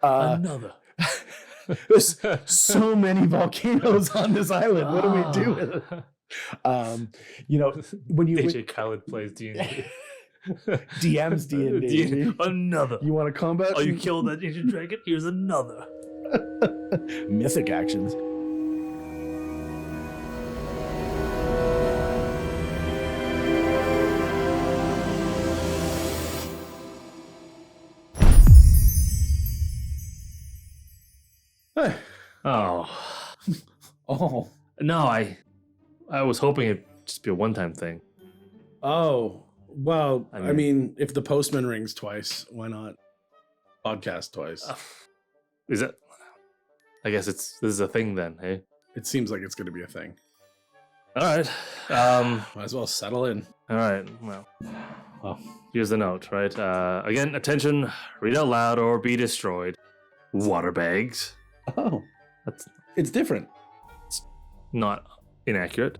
Another. There's so many volcanoes on this island. What do we do with it? When you DJ Khaled plays D&D. DM's D&D. Another. You want to combat? Oh, you killed that ancient dragon? Here's another. Mythic actions. Oh. Oh. No, I was hoping it'd just be a one-time thing. Oh. Well, I mean, if the postman rings twice, why not podcast twice? Is it? I guess this is a thing then, hey? It seems like it's going to be a thing. All right. Might as well settle in. All right. Well, here's the note, right? Again, attention, read out loud or be destroyed. Water bags. Oh. It's different. It's not inaccurate.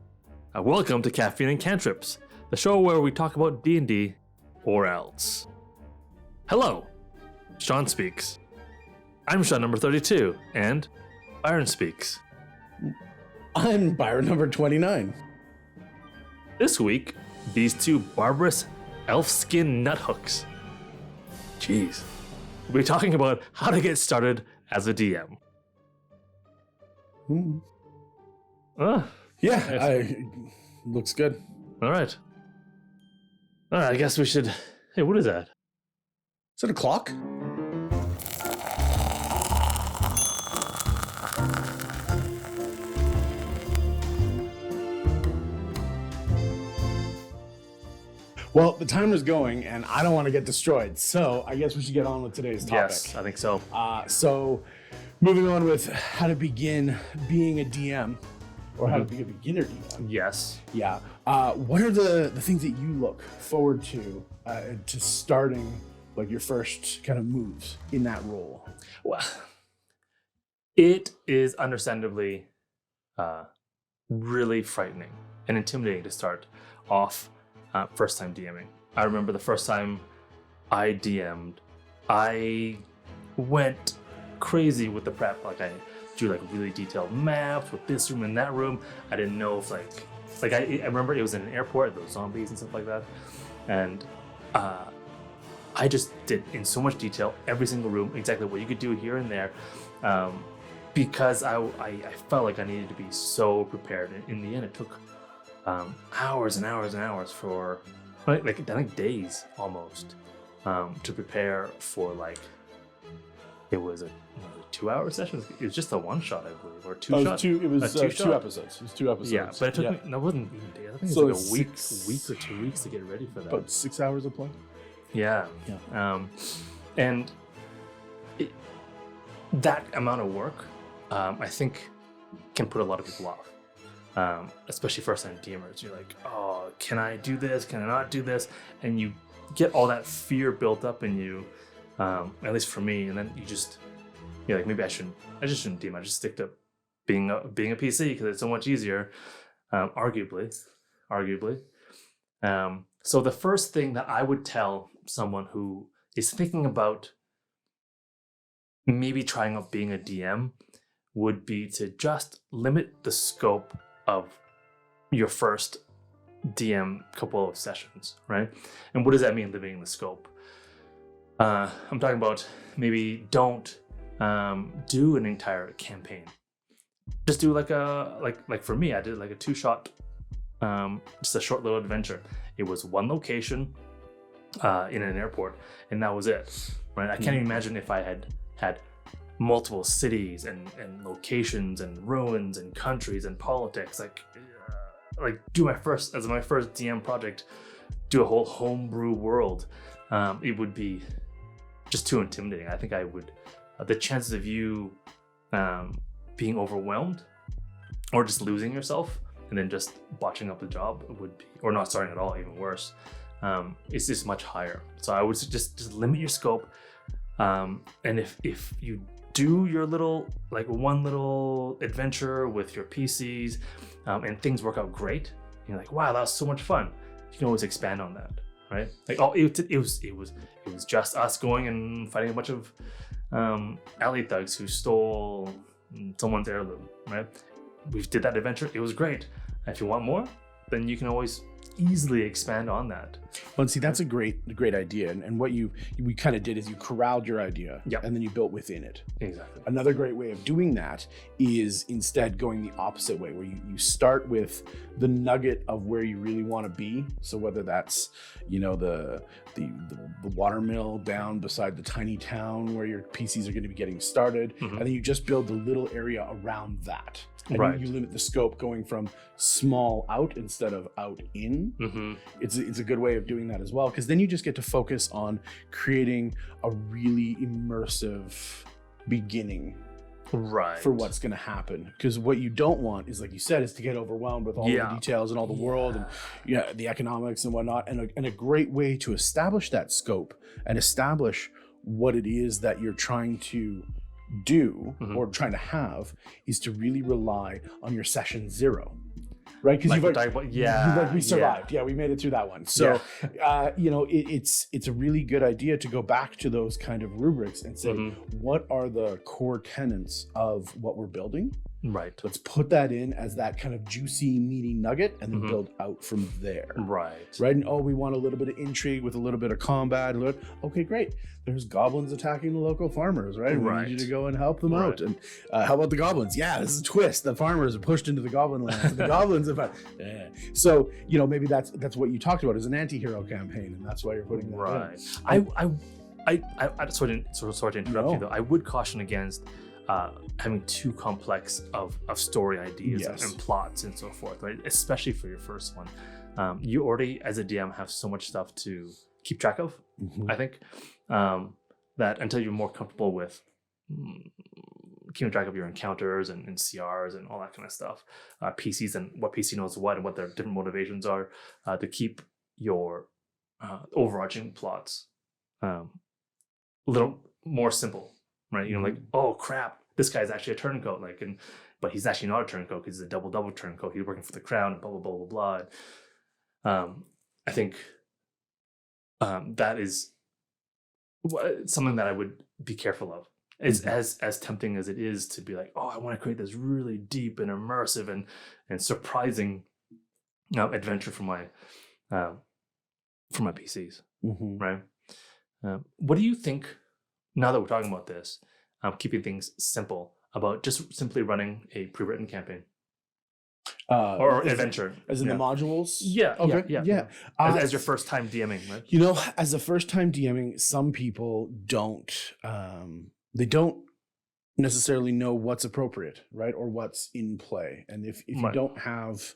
Welcome to Caffeine and Cantrips, the show where we talk about D&D or else. Hello, Sean speaks. I'm Sean number 32, and Byron speaks. I'm Byron number 29. This week, these two barbarous elf skin nuthooks. Jeez. We'll be talking about how to get started as a DM. Yeah, looks good. All right, I guess we should... Hey, what is that? Is it a clock? Well, the timer's going, and I don't want to get destroyed, so I guess we should get on with today's topic. Yes, I think so. So, moving on with how to begin being a DM, or how to be a beginner DM. Yes. Yeah. What are the things that you look forward to starting, like, your first kind of moves in that role? Well, it is understandably really frightening and intimidating to start off first time DMing. I remember the first time I DM'd, I went crazy with the prep. Like, I drew like really detailed maps with this room and that room. I didn't know if like I remember it was in an airport, those zombies and stuff like that. And I just did in so much detail every single room, exactly what you could do here and there, because I felt like I needed to be so prepared. And in the end, it took hours and hours and hours for like days almost to prepare for, like, it was a 2-hour session. It was just a one shot, I believe, or two shots. It was two episodes. It was 2 episodes. Yeah, but it took me. No, it wasn't even days. I think it So was like it's a week or 2 weeks to get ready for that. About 6 hours of play. Yeah. And that amount of work, I think, can put a lot of people off, especially first-time DMers. You're like, oh, can I do this? Can I not do this? And you get all that fear built up in you, at least for me. And then you're like, maybe I just shouldn't DM. I just stick to being a PC because it's so much easier, arguably. So the first thing that I would tell someone who is thinking about maybe trying out being a DM would be to just limit the scope of your first DM couple of sessions, right? And what does that mean, limiting the scope? I'm talking about maybe don't do an entire campaign. Just do like for me, I did like a 2-shot, just a short little adventure. It was one location in an airport, and that was it, right? I can't even imagine if I had multiple cities and locations and ruins and countries and politics. Like do my first DM project, do a whole homebrew world. It would be just too intimidating. I think I would. The chances of you being overwhelmed or just losing yourself and then just botching up the job would be, or not starting at all, even worse. It's just much higher. So I would just limit your scope. And if you do your one little adventure with your PCs and things work out great, you're like, wow, that was so much fun. You can always expand on that, right? Like, oh, it was just us going and fighting a bunch of alley thugs who stole someone's heirloom, right? We did that adventure. It was great. If you want more, then you can always easily expand on that. Well, see, that's a great idea. And what we kind of did is you corralled your idea, Yep. and then you built within it. Exactly. Another great way of doing that is instead going the opposite way, where you start with the nugget of where you really want to be. So whether that's, the watermill down beside the tiny town where your PCs are going to be getting started, Mhm. and then you just build the little area around that. And Right. you limit the scope going from small out instead of out in. Mm-hmm. It's a good way of doing that as well, because then you just get to focus on creating a really immersive beginning Right. for what's going to happen. Because what you don't want is, like you said, is to get overwhelmed with all the details and all the world and the economics and whatnot. And a great way to establish that scope and establish what it is that you're trying to do Mhm. or trying to have is to really rely on your session 0. Right, because Like we're talking about, we survived. Yeah, we made it through that one. So, it's a really good idea to go back to those kind of rubrics and say, Mhm. what are the core tenets of what we're building? Right. Let's put that in as that kind of juicy, meaty nugget, and then Mhm. build out from there. Right. Right, and we want a little bit of intrigue with a little bit of combat. Okay, great. There's goblins attacking the local farmers, right? We Right. need you to go and help them out. Right. And how about the goblins? Yeah, this is a twist. The farmers are pushed into the goblin lands. The goblins have. So maybe that's what you talked about as an anti-hero campaign, and that's why you're putting that Right. in. I sorry to interrupt No. you though. I would caution against having too complex of story ideas Yes. and plots and so forth, right? Especially for your first one. You already, as a DM, have so much stuff to keep track of. Mhm. I think that until you're more comfortable with keeping track of your encounters and CRs and all that kind of stuff, PCs and what PC knows what and what their different motivations are, to keep your overarching plots a little more simple, right? Like, oh crap, this guy's actually a turncoat, but he's actually not a turncoat because he's a double turncoat. He's working for the crown, and blah blah blah blah blah. I think that is something that I would be careful of. It's as tempting as it is to be like, oh, I want to create this really deep and immersive and surprising adventure for my PCs, Mhm. right? What do you think, now that we're talking about this, keeping things simple, about just simply running a pre-written campaign or adventure? As in the modules? Yeah, Okay. yeah. As your first time DMing, right? As a first time DMing, some people don't they don't necessarily know what's appropriate, right? Or what's in play. And if you Right. don't have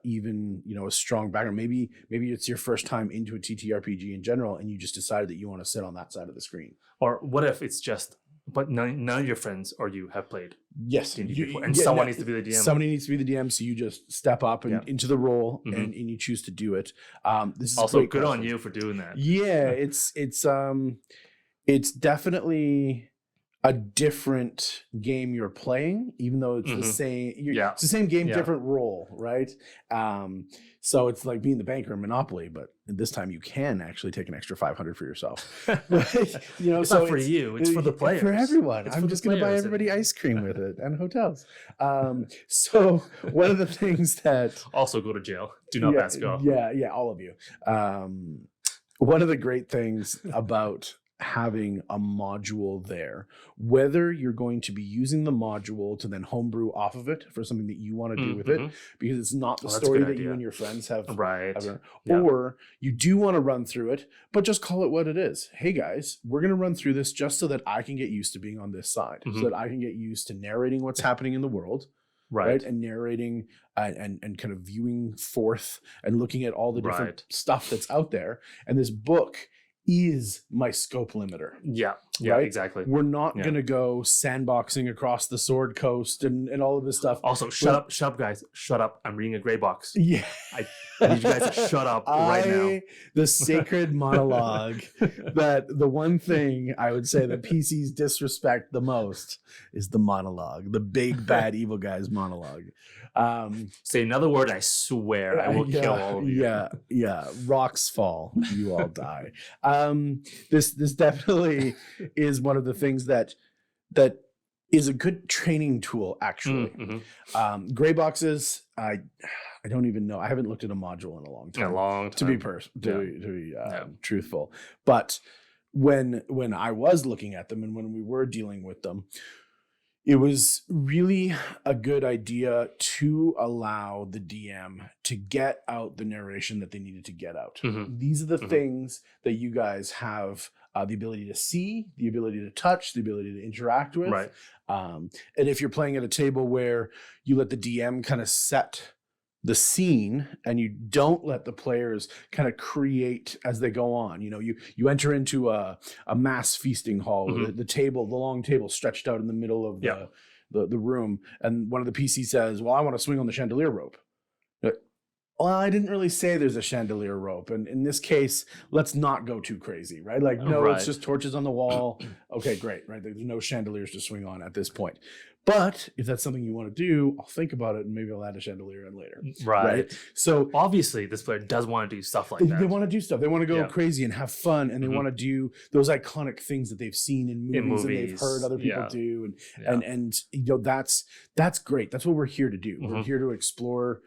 even a strong background, maybe it's your first time into a TTRPG in general, and you just decided that you want to sit on that side of the screen. Or what if it's just, but none of your friends or you have played Yes, D&D before, and someone needs to be the DM. Somebody needs to be the DM, so you just step up and into the role, Mhm. and you choose to do it. This is a Also, great good on question. you for doing that. Yeah, it's definitely a different game you're playing, even though it's the same. It's the same game, different role, right? So it's like being the banker in Monopoly, but this time you can actually take an extra 500 for yourself. It's so not for you; it's for the players. For everyone. It's I'm for just the going to buy players. everybody ice cream with it and hotels. So one of the things that Also, go to jail. Do not pass go. Yeah, all of you. One of the great things about having a module there, whether you're going to be using the module to then homebrew off of it for something that you want to do with it, because it's not the that's a story good that you idea. and your friends have, Right. have or you do want to run through it, but just call it what it is. Hey guys, we're going to run through this just so that I can get used to being on this side, so that I can get used to narrating what's happening in the world. Right. And narrating and kind of viewing forth and looking at all the different stuff that's out there. And this book is my scope limiter. Yeah, right? Exactly. We're not going to go sandboxing across the Sword Coast and all of this stuff. Also, shut up, guys. Shut up. I'm reading a gray box. Yeah. I need you guys to shut up right now. The sacred monologue, that the one thing I would say that PCs disrespect the most is the monologue, the big bad evil guy's monologue. Say another word, I swear I will kill all of you. Yeah. Rocks fall, you all die. This definitely is one of the things that is a good training tool, actually. Mm-hmm. Gray boxes, I don't even know. I haven't looked at a module in a long time. To be truthful. But when I was looking at them and when we were dealing with them, it was really a good idea to allow the DM to get out the narration that they needed to get out. Mm-hmm. These are the things that you guys have the ability to see, the ability to touch, the ability to interact with. Right. And if you're playing at a table where you let the DM kind of set the scene and you don't let the players kind of create as they go on, you enter into a mass feasting hall with the long table stretched out in the middle of the room, and one of the PCs says, well, I want to swing on the chandelier rope. Well, I didn't really say there's a chandelier rope, and in this case, let's not go too crazy, right? Like, no, it's just torches on the wall. Okay, great, right? There's no chandeliers to swing on at this point. But if that's something you want to do, I'll think about it and maybe I'll add a chandelier in later. Right. So obviously this player does want to do stuff like that. They want to do stuff. They want to go crazy and have fun, and they want to do those iconic things that they've seen in movies and they've heard other people do. And that's great. That's what we're here to do. We're here to explore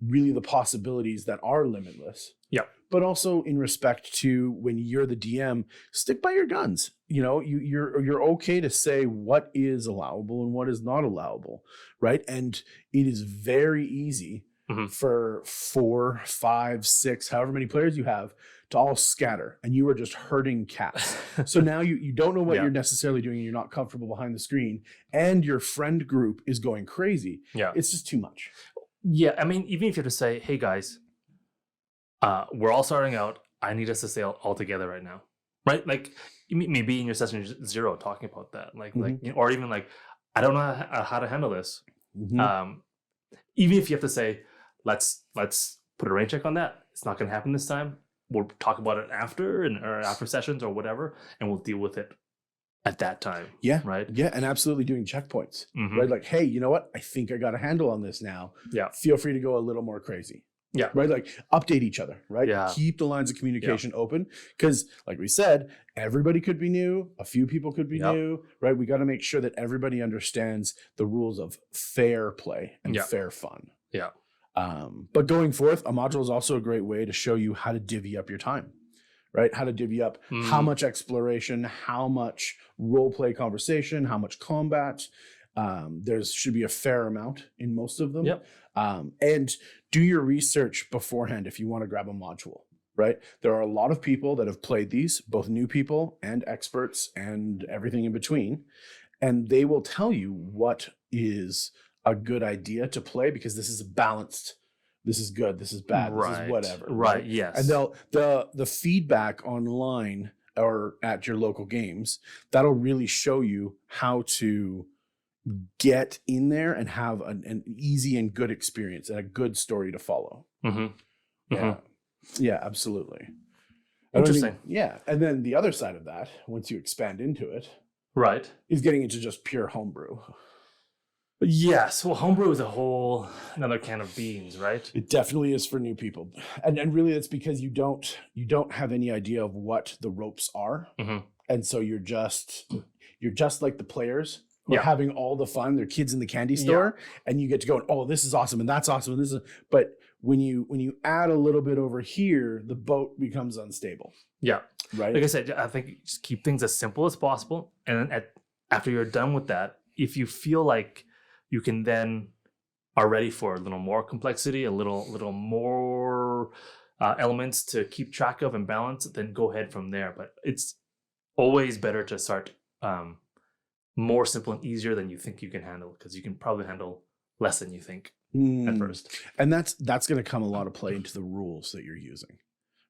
really the possibilities that are limitless. Yeah. But also in respect to when you're the DM, stick by your guns. You're okay to say what is allowable and what is not allowable, right? And it is very easy for 4, 5, 6, however many players you have to all scatter, and you are just herding cats. So now you don't know what you're necessarily doing, and you're not comfortable behind the screen, and your friend group is going crazy. Yeah. It's just too much. Yeah, I mean, even if you have to say, hey guys, we're all starting out. I need us to stay all together right now, right? Like maybe in your session 0 talking about that, or even like, I don't know how to handle this. Even if you have to say, let's put a rain check on that. It's not going to happen this time. We'll talk about it after or after sessions or whatever, and we'll deal with it at that time. Yeah. Right. Yeah. And absolutely doing checkpoints, right? Like, hey, you know what? I think I got a handle on this now. Yeah. Feel free to go a little more crazy. Yeah. Right. Like update each other, right? Yeah. Keep the lines of communication open. Because like we said, everybody could be new. A few people could be new, right? We got to make sure that everybody understands the rules of fair play and fair fun. Yeah. But going forth, a module is also a great way to show you how to divvy up your time. Right? How to divvy up how much exploration, how much role play conversation, how much combat. There should be a fair amount in most of them. Yep. And do your research beforehand if you want to grab a module, right? There are a lot of people that have played these, both new people and experts and everything in between. And they will tell you what is a good idea to play, because this is balanced. This is good. This is bad. This is whatever. Right. Yes. And the feedback online or at your local games, that'll really show you how to get in there and have an easy and good experience and a good story to follow. Yeah, absolutely. Interesting. And then the other side of that, once you expand into it, right, is getting into just pure homebrew. Yes. Well, homebrew is another can of beans, right? It definitely is for new people. And really that's because you don't have any idea of what the ropes are. And so you're just like the players who are having all the fun. They're kids in the candy store, and you get to go, oh, this is awesome and that's awesome and this is. But when you add a little bit over here, the boat becomes unstable. Yeah. Right. Like I said, I think just keep things as simple as possible, and then after you're done with that, if you feel like you can then are ready for a little more complexity, a little more elements to keep track of and balance, then go ahead from there. But it's always better to start more simple and easier than you think you can handle, because you can probably handle less than you think at first. And that's going to come a lot of play into the rules that you're using,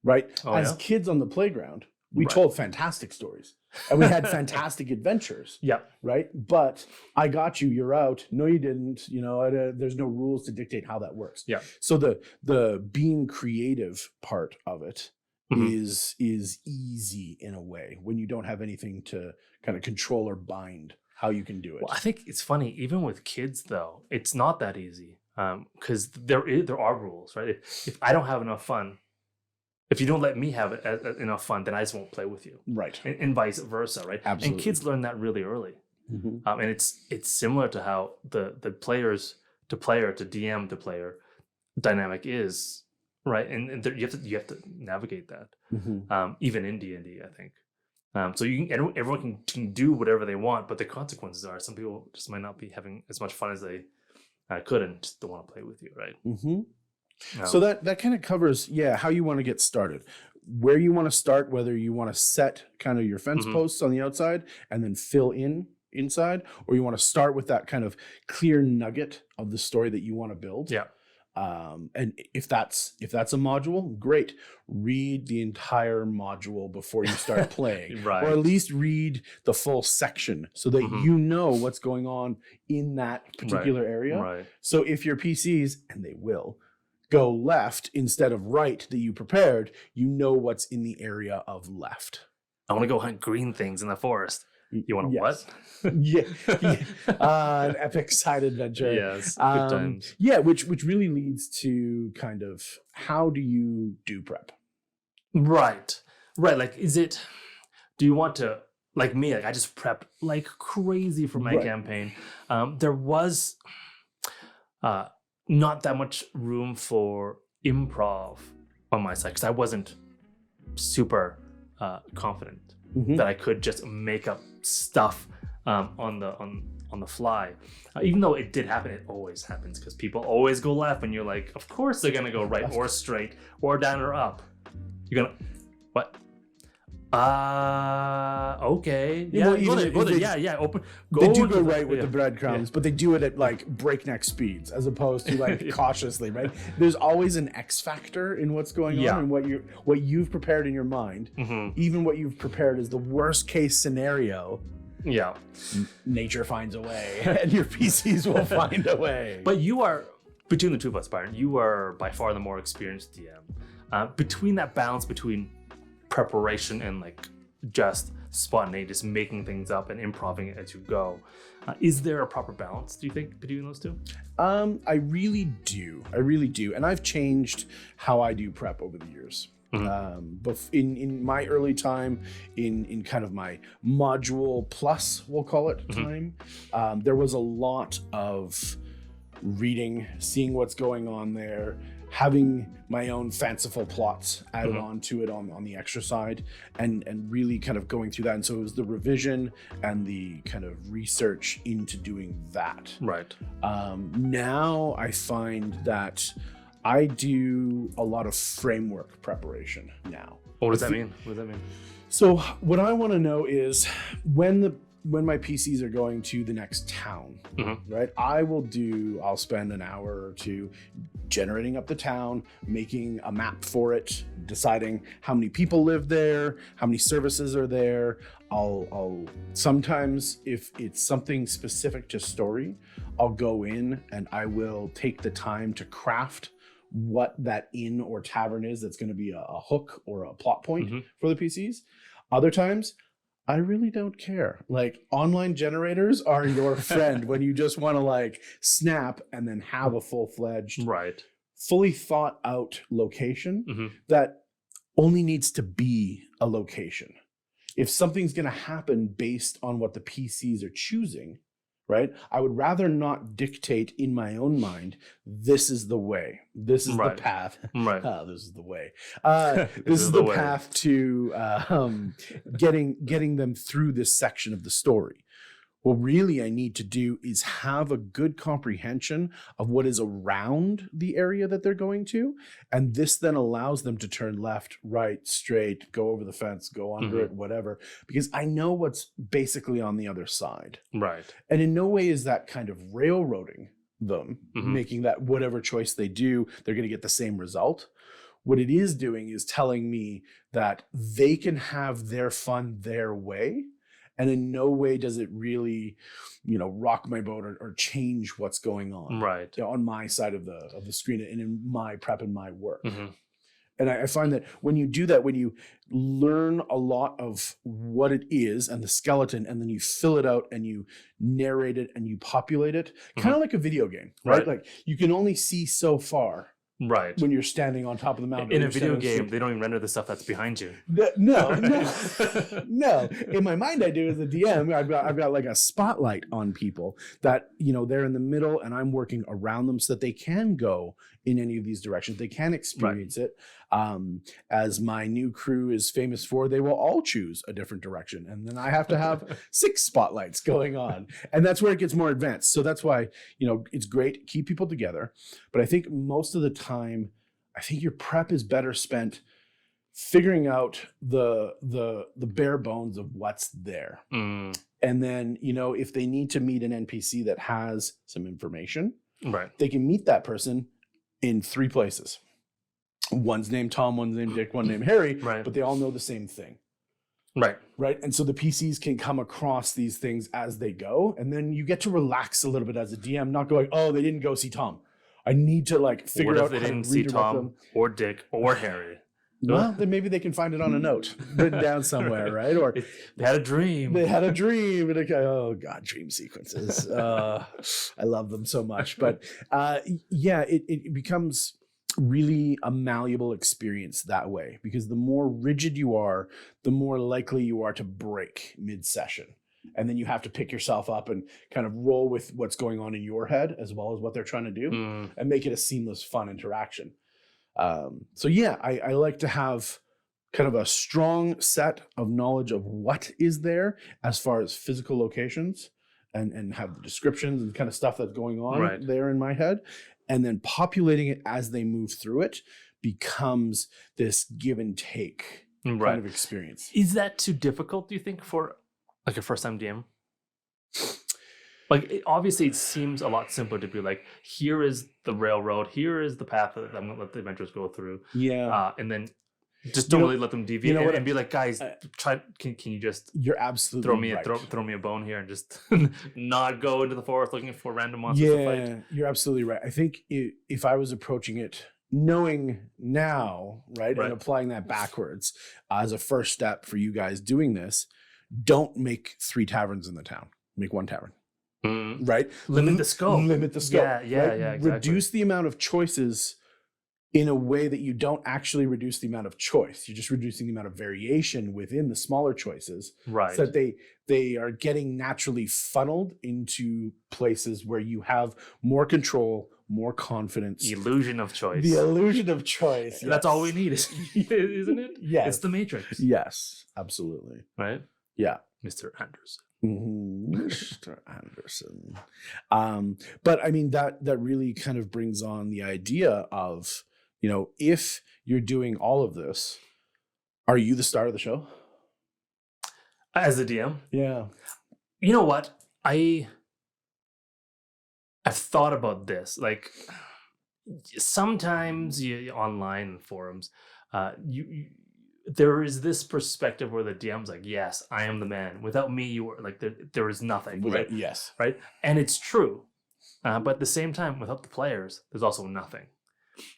right? As kids on the playground, we told fantastic stories. And we had fantastic adventures. Yeah. Right. But I got you. You're out. No, you didn't. There's no rules to dictate how that works. Yeah. So the being creative part of it is easy in a way when you don't have anything to kind of control or bind how you can do it. Well, I think it's funny, even with kids though, it's not that easy. Because there are rules, right? If I don't have enough fun, If you don't let me have enough fun, then I just won't play with you. Right. And vice versa, right? Absolutely. And kids learn that really early. And it's similar to how the players to player to DM to player dynamic is, right? And you have to navigate that, even in D&D, I think. So everyone can do whatever they want, but the consequences are some people just might not be having as much fun as they could and just don't want to play with you, right? So that kind of covers, how you want to get started, where you want to start, whether you want to set kind of your fence posts on the outside and then fill in inside, or you want to start with that kind of clear nugget of the story that you want to build. Yeah. And if that's a module, great. Read the entire module before you start playing, right. Or at least read the full section so that you know what's going on in that particular area. Right. So if your PCs, and they will, go left instead of right that you prepared, you know what's in the area of left. I want to go hunt green things in the forest. You want to what? An epic side adventure. Yes, good times. Yeah, which really leads to kind of how do you do prep? Right. Like, do you want to, like me, like I just prepped like crazy for my campaign. There was not that much room for improv on my side because I wasn't super confident that I could just make up stuff on the fly. Even though it did happen, it always happens because people always go left, and you're like, of course they're gonna go right or straight or down or up. You're gonna what? Okay. Yeah, well, go there. Open. They do go right with the breadcrumbs, but they do it at like breakneck speeds as opposed to like cautiously, right? There's always an X factor in what's going on and what you've prepared in your mind. Even what you've prepared is the worst case scenario. Yeah. Nature finds a way, and your PCs will find a way. But you are, between the two of us, Byron, you are by far the more experienced DM. Between that balance between preparation and like just spontaneity, just making things up and improving it as you go, is there a proper balance, do you think, between those two? I really do, and I've changed how I do prep over the years. But in my early time, in kind of my module plus, we'll call it, time, there was a lot of reading, seeing what's going on there, having my own fanciful plots added onto it on the extra side, and really kind of going through that. And so it was the revision and the kind of research into doing that. Right. Now I find that I do a lot of framework preparation now. What does that mean? So what I want to know is when my PCs are going to the next town, right? I'll spend an hour or two generating up the town, making a map for it, deciding how many people live there, how many services are there. I'll sometimes, if it's something specific to story, I'll go in and I will take the time to craft what that inn or tavern is that's going to be a hook or a plot point for the PCs. Other times, I really don't care. Like, online generators are your friend when you just want to like snap and then have a full-fledged, fully thought out location that only needs to be a location. If something's going to happen based on what the PCs are choosing, right? I would rather not dictate in my own mind, this is the way. This is the path. This is the way. This is the path to getting them through this section of the story. What really I need to do is have a good comprehension of what is around the area that they're going to. And this then allows them to turn left, right, straight, go over the fence, go under it, whatever, because I know what's basically on the other side. Right. And in no way is that kind of railroading them, making that whatever choice they do, they're going to get the same result. What it is doing is telling me that they can have their fun their way. And in no way does it really, rock my boat or change what's going on on my side of the screen and in my prep and my work. And I find that when you do that, when you learn a lot of what it is and the skeleton, and then you fill it out and you narrate it and you populate it, kind of like a video game, right? Like you can only see so far Right. when you're standing on top of the mountain. In a video game, they don't even render the stuff that's behind you. No. In my mind, I do as a DM. I've got like a spotlight on people that, you know, they're in the middle and I'm working around them so that they can go in any of these directions. They can experience it. As my new crew is famous for, they will all choose a different direction. And then I have to have 6 spotlights going on. And that's where it gets more advanced. So that's why, you know, it's great to keep people together. But I think most of the time, I think your prep is better spent figuring out the bare bones of what's there. And then, you know, if they need to meet an NPC that has some information, right, they can meet that person in 3 places. One's named Tom, one's named Dick, one named Harry, right, but they all know the same thing. Right. And so the PCs can come across these things as they go. And then you get to relax a little bit as a DM, not going, oh, they didn't go see Tom. I need to like figure out how to redirect them. What if they didn't see Tom or Dick or Harry? Well, then maybe they can find it on a note written down somewhere, right? Or they had a dream. And they go, oh God, dream sequences. I love them so much. But yeah, it becomes really a malleable experience that way, because the more rigid you are, the more likely you are to break mid-session. And then you have to pick yourself up and kind of roll with what's going on in your head as well as what they're trying to do and make it a seamless, fun interaction. So yeah, I like to have kind of a strong set of knowledge of what is there as far as physical locations and have the descriptions and kind of stuff that's going on there in my head. And then populating it as they move through it becomes this give and take kind of experience. Is that too difficult, do you think, for like a first-time DM? Like, obviously, it seems a lot simpler to be like, here is the railroad, here is the path that I'm going to let the adventurers go through. Yeah. And then just don't really let them deviate and be like, guys, can you just you're absolutely throw me a bone here and just not go into the forest looking for random monsters to fight? Yeah, you're absolutely right. I think if I was approaching it knowing now, right, and applying that backwards as a first step for you guys doing this, don't make 3 taverns in the town. Make 1 tavern. Right? Limit the scope. Yeah, right? Exactly. Reduce the amount of choices in a way that you don't actually reduce the amount of choice. You're just reducing the amount of variation within the smaller choices. Right. So that they are getting naturally funneled into places where you have more control, more confidence. Illusion of choice. The illusion of choice. Yes. That's all we need, isn't it? Yes. It's the Matrix. Yes, absolutely. Right? Yeah. Mr. Anderson. Mr. Anderson. But I mean, that really kind of brings on the idea of, you know, if you're doing all of this, are you the star of the show? As a DM? Yeah. You know what? I've thought about this. Like, sometimes online forums, there is this perspective where the DM's like, yes, I am the man. Without me, you were like, there is nothing. Right? Yes. Right. And it's true. But at the same time, without the players, there's also nothing.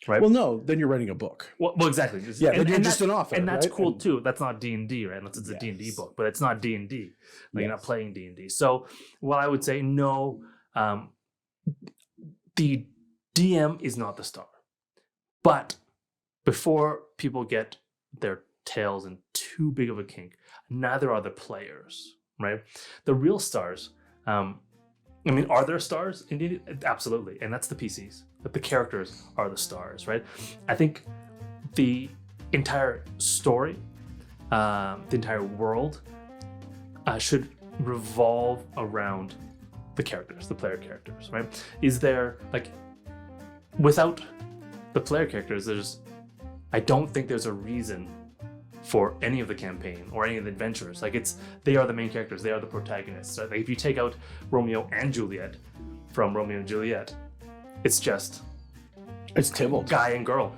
Right. Well, no, then you're writing a book. Well exactly. And you're just an author. And that's cool too. That's not D&D, right? Unless it's a D&D book, but it's not D&D. Like, you're not playing D&D. So, well, I would say no, the DM is not the star. But before people get their tails in too big of a kink, neither are the players, right? The real stars, I mean, are there stars? Indeed, absolutely. And that's the PCs. But the characters are the stars, right? I think the entire story, the entire world should revolve around the characters, the player characters, right? Is there, like, without the player characters, I don't think there's a reason for any of the campaign or any of the adventurers. Like, they are the main characters, they are the protagonists. Like, if you take out Romeo and Juliet from Romeo and Juliet, it's Tybalt, guy and girl.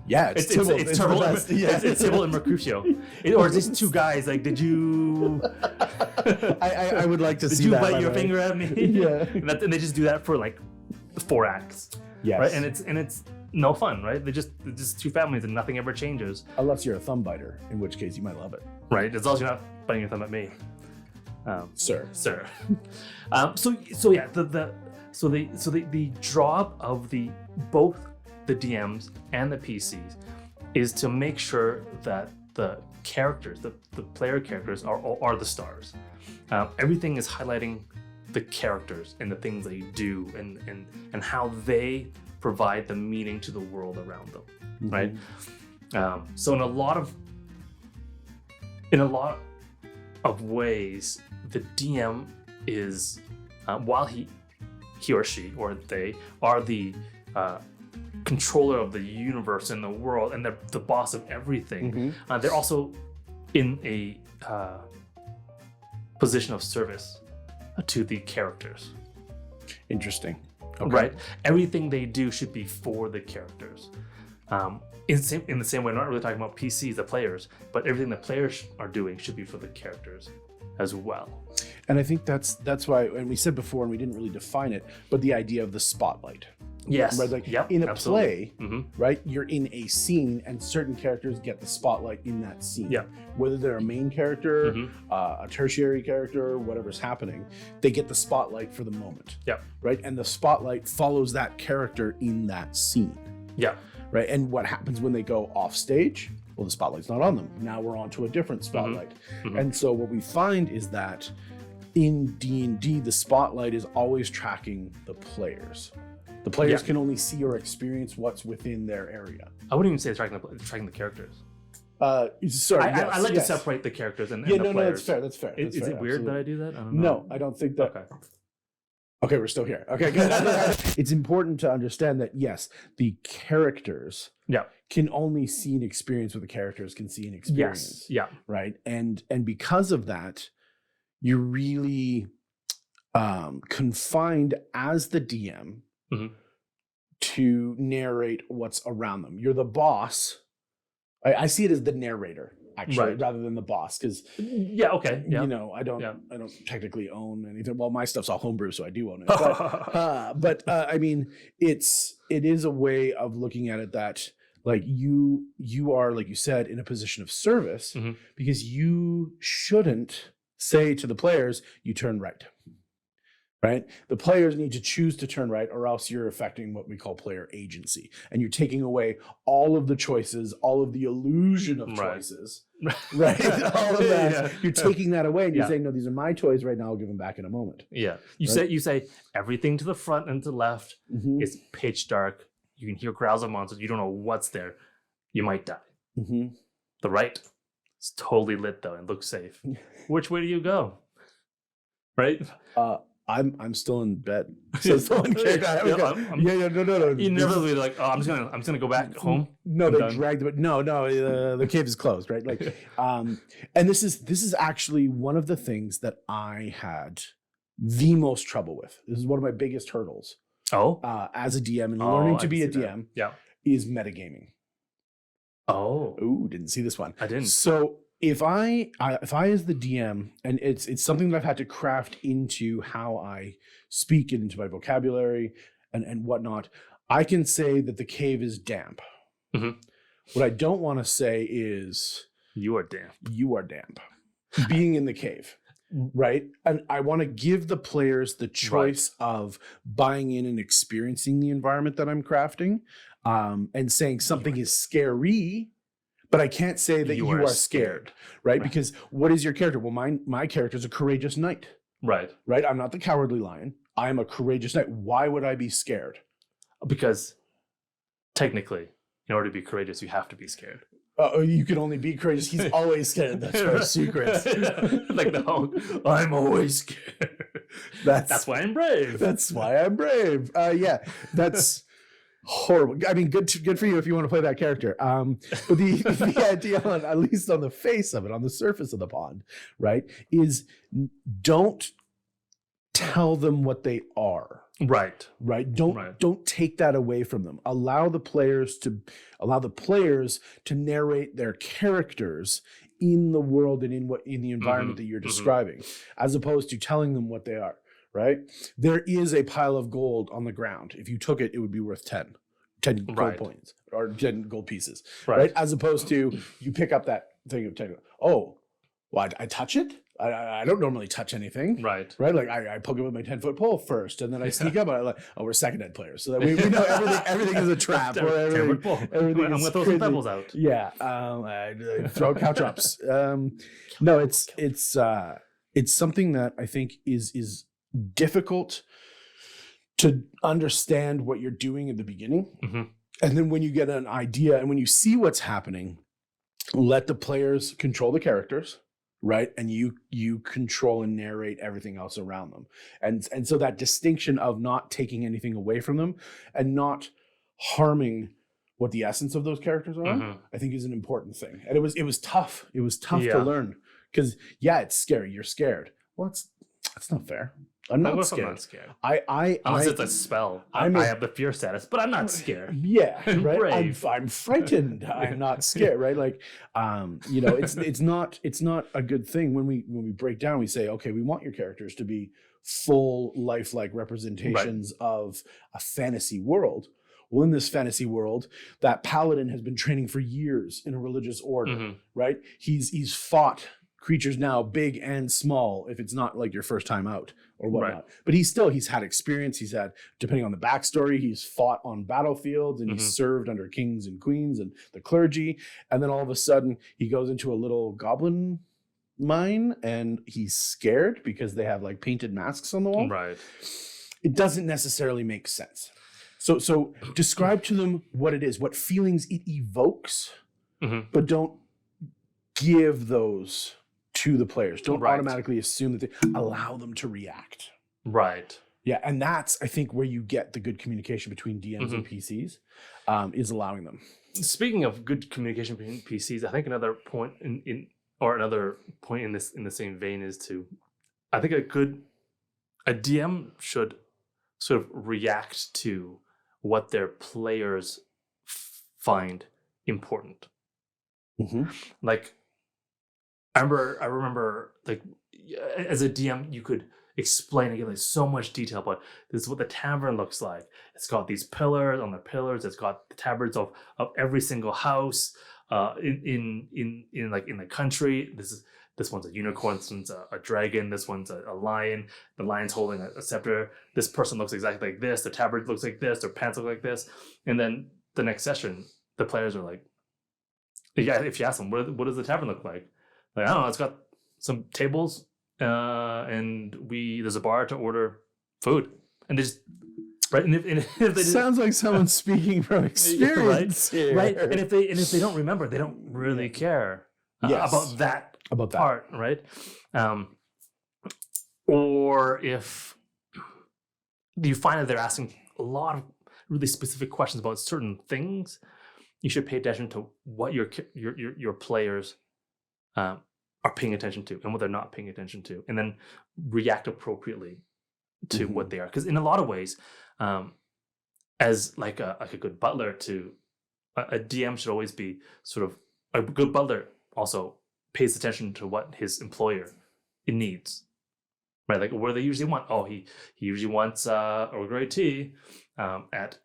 Yeah, it's Tybalt. It's Tybalt and Mercutio. Or is this 2 guys? Like, did you? I would like to see that. Did you bite your finger at me? Yeah. And they just do that for like 4 acts. Yes. Right. And it's no fun, right? They're just 2 families and nothing ever changes. Unless you're a thumb biter, in which case you might love it. Right. As long as you're not biting your thumb at me. Sir. So yeah, the job of both the DMs and the PCs is to make sure that the characters, the player characters are the stars. Everything is highlighting the characters and the things they do and how they provide the meaning to the world around them, right? So in a lot of ways, the DM is while he or she or they are the controller of the universe and the world and the boss of everything, they're also in a position of service to the characters. Interesting. Okay. Right? Everything they do should be for the characters. In the same way, I'm not really talking about PCs, the players, but everything the players are doing should be for the characters as well. And I think that's why, and we said before, and we didn't really define it, but the idea of the spotlight. Yes. Right? Like in a play, right? You're in a scene, and certain characters get the spotlight in that scene. Yeah. Whether they're a main character, a tertiary character, whatever's happening, they get the spotlight for the moment. Yeah. Right. And the spotlight follows that character in that scene. Yeah. Right. And what happens when they go off stage? Well, the spotlight's not on them. Now we're on to a different spotlight. And so what we find is that in D&D, the spotlight is always tracking the players. The players can only see or experience what's within their area. I wouldn't even say it's tracking the characters. Sorry, I like to separate the characters and the players. No, that's fair. That's fair. Is it weird that I do that? I don't know. No, I don't think that. Okay, we're still here. Okay, good. It's important to understand that, yes, the characters can only see and experience what the characters can see and experience. Yes. Yeah. Right? And because of that, you're really confined as the DM to narrate what's around them. You're the boss. I see it as the narrator, actually, rather than the boss, because you know, I don't technically own anything. Well, my stuff's all homebrew, so I do own it. But I mean, it is a way of looking at it that like you are, like you said, in a position of service because you shouldn't say to the players, you turn right. Right? The players need to choose to turn right, or else you're affecting what we call player agency. And you're taking away all of the choices, all of the illusion of choices. Right? All of that. Yeah. You're taking that away and you're saying, no, these are my toys right now. I'll give them back in a moment. Yeah. You say everything to the front and to the left is pitch dark. You can hear crowds of monsters. You don't know what's there. You might die. The right is totally lit though and looks safe. Which way do you go? Right? I'm still in bed. So no. You never be like, oh, I'm just gonna go back home. No, they dragged it. No, the cave is closed, right? Like, and this is actually one of the things that I had the most trouble with. This is one of my biggest hurdles. As a DM and learning to be a DM, is metagaming. Didn't see this one. I didn't. So if I as the DM, and it's something that I've had to craft into how I speak it, into my vocabulary and whatnot, I can say that the cave is damp. What I don't want to say is you are damp. You are damp. Being in the cave. Right. And I want to give the players the choice of buying in and experiencing the environment that I'm crafting, and saying something is scary. But I can't say that you are scared, right? Because what is your character? Well, my character is a courageous knight. Right. I'm not the cowardly lion. I am a courageous knight. Why would I be scared? Because technically, in order to be courageous, you have to be scared. You can only be courageous. He's always scared. That's our secret. Like the Hulk. I'm always scared. That's why I'm brave. That's why I'm brave. That's horrible. I mean, good for you if you want to play that character. But the idea, at least on the face of it, on the surface of the pond, right, is don't tell them what they are. Right. Don't take that away from them. Allow the players to narrate their characters in the world and in the environment that you're describing, as opposed to telling them what they are. Right? There is a pile of gold on the ground. If you took it, it would be worth 10 gold points or 10 gold pieces. Right? As opposed to you pick up that thing of 10. Oh, well, I touch it? I don't normally touch anything. Right. Like I poke it with my 10-foot pole first, and then I sneak up. And I'm like, oh, we're second ed players, so that we know everything is a trap. Or everything I'm gonna is throw crazy. some pebbles out. Yeah, I throw cow drops. No, it's something that I think is difficult to understand what you're doing at the beginning, and then when you get an idea and when you see what's happening, let the players control the characters. Right. And you control and narrate everything else around them. And so that distinction of not taking anything away from them and not harming what the essence of those characters are, I think is an important thing. And it was tough. It was tough to learn because it's scary. You're scared. Well, that's not fair. I'm not scared. I'm not scared. Unless it's a spell. I have the fear status, but I'm not scared. Yeah, right. I'm frightened. I'm not scared. Right. Like, it's not a good thing when we break down. We say, okay, we want your characters to be full lifelike representations of a fantasy world. Well, in this fantasy world, that paladin has been training for years in a religious order. Right. He's fought creatures now, big and small, if it's not like your first time out or whatnot. But he's had experience. He's had, depending on the backstory, he's fought on battlefields and he's served under kings and queens and the clergy. And then all of a sudden he goes into a little goblin mine and he's scared because they have like painted masks on the wall. Right. It doesn't necessarily make sense. So describe to them what it is, what feelings it evokes, but don't give those to the players. Don't automatically assume that they allow them to react. Right. Yeah. And that's, I think, where you get the good communication between DMs and PCs, is allowing them. Speaking of good communication between PCs, I think another point in the same vein is I think a DM should sort of react to what their players find important. Like, I remember, like, as a DM, you could explain again, like, so much detail about this is what the tavern looks like. It's got these pillars on the pillars. It's got the tabards of every single house in the country. This one's a unicorn. This one's a dragon. This one's a lion. The lion's holding a scepter. This person looks exactly like this. Their tabard looks like this. Their pants look like this. And then the next session, the players are like, if you ask them, what does the tavern look like? Like, I don't know, it's got some tables, and there's a bar to order food, and they just And if they sounds like someone speaking from experience, right? And if they don't remember, they don't really care about that part, right? Or if you find that they're asking a lot of really specific questions about certain things, you should pay attention to what your players are paying attention to and what they're not paying attention to, and then react appropriately to what they are. Because in a lot of ways, as like a good butler, a DM should always be sort of a good butler. Also pays attention to what his employer needs, right? Like, what do they usually want? Oh, he usually wants Earl Grey tea at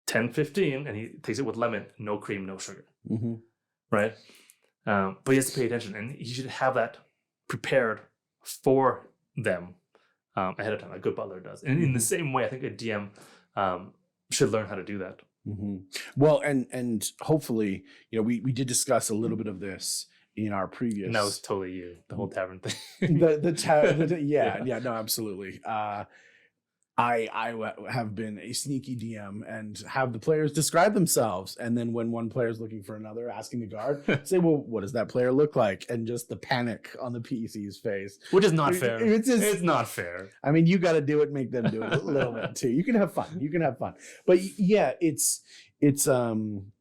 10:15, and he takes it with lemon, no cream, no sugar, right? But he has to pay attention, and he should have that prepared for them ahead of time. A good butler does, and in the same way, I think a DM should learn how to do that. Well, and hopefully, we did discuss a little bit of this in our previous. And that was totally you, the whole tavern thing. Yeah, no, absolutely. I have been a sneaky DM and have the players describe themselves, and then when one player is looking for another, asking the guard, say, "Well, what does that player look like?" And just the panic on the PC's face, which is not fair. It's not fair. I mean, you got to do it, make them do it a little bit too. You can have fun. But yeah, it's an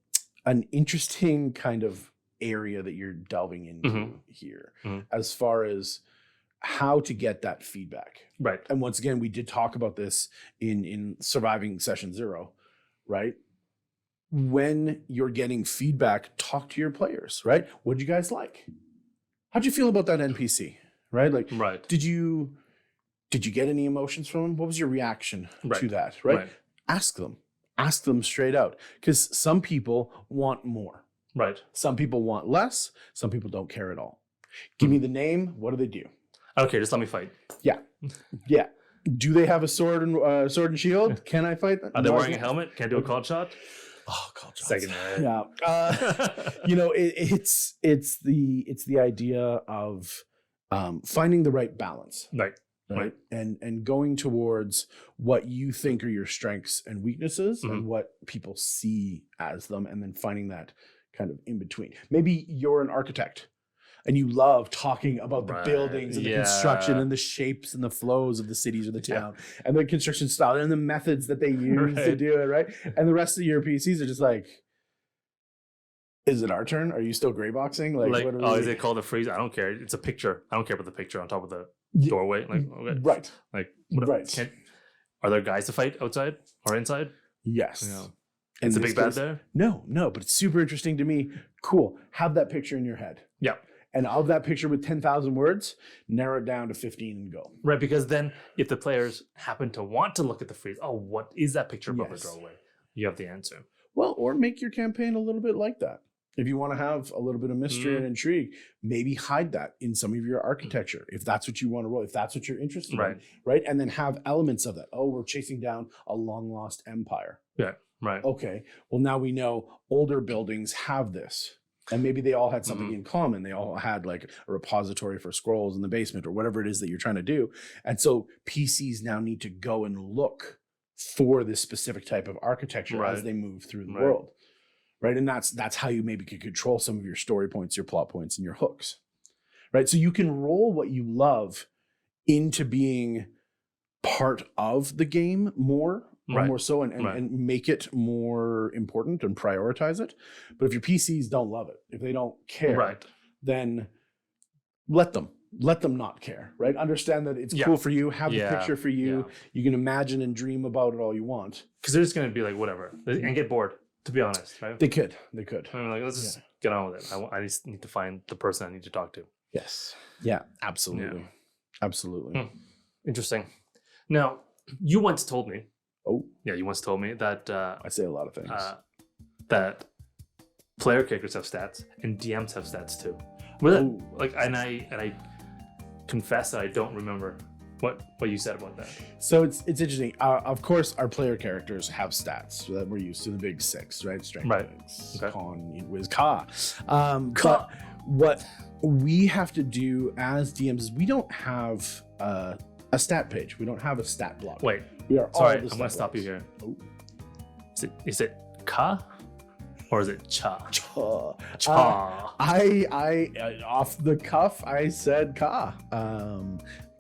interesting kind of area that you're delving into here, as far as how to get that feedback. Right. And once again, we did talk about this in surviving session 0, right? When you're getting feedback, talk to your players, right? What did you guys like? How'd you feel about that NPC? Right? Like, did you get any emotions from them? What was your reaction to that? Right? Ask them straight out. Because some people want more. Right. Some people want less. Some people don't care at all. Give me the name. What do they do? Okay, just let me fight. Yeah. Yeah. Do they have a sword and shield? Can I fight them? Are they wearing a helmet? Can I do a called shot? Oh, called shots. Second. Yeah. It's the idea of finding the right balance. Right. And going towards what you think are your strengths and weaknesses and what people see as them, and then finding that kind of in between. Maybe you're an architect and you love talking about the buildings and the construction and the shapes and the flows of the cities or the town and the construction style and the methods that they use to do it, right? And the rest of your PCs are just like, is it our turn? Are you still gray boxing? Is it called a freeze? I don't care. It's a picture. I don't care about the picture on top of the doorway. Right. Are there guys to fight outside or inside? Yes. Yeah. It's a big bad there? No, but it's super interesting to me. Cool. Have that picture in your head. Yeah. And of that picture with 10,000 words, narrow it down to 15 and go. Right, because then if the players happen to want to look at the freeze, what is that picture above the doorway? You have the answer. Well, or make your campaign a little bit like that. If you want to have a little bit of mystery and intrigue, maybe hide that in some of your architecture, if that's what you want to roll, if that's what you're interested in, right? And then have elements of that. Oh, we're chasing down a long lost empire. Yeah, right. Okay, well, now we know older buildings have this. And maybe they all had something in common. They all had like a repository for scrolls in the basement or whatever it is that you're trying to do. And so PCs now need to go and look for this specific type of architecture as they move through the world. Right. And that's how you maybe can control some of your story points, your plot points, and your hooks. Right. So you can roll what you love into being part of the game more so and make it more important and prioritize it. But if your PCs don't love it, if they don't care, then let them not care, right? Understand that it's cool for you, have the picture for you. You can imagine and dream about it all you want. Because they're just going to be like, whatever, and get bored, to be honest, right? They could. I mean, let's just get on with it. I just need to find the person I need to talk to. Yes. Yeah, absolutely. Yeah. Absolutely. Interesting. Now, you once told me, you once told me that I say a lot of things. That player characters have stats and DMs have stats too. And I confess that I don't remember what you said about that. So it's interesting. Of course, our player characters have stats that we're used to, the big six, right? Strength, con, whiz, ka. But what we have to do as DMs is we don't have a stat page. We don't have a stat block. Wait. We are sorry, I'm going to stop you here. Is it ka or is it cha? Cha. I off the cuff, I said ka.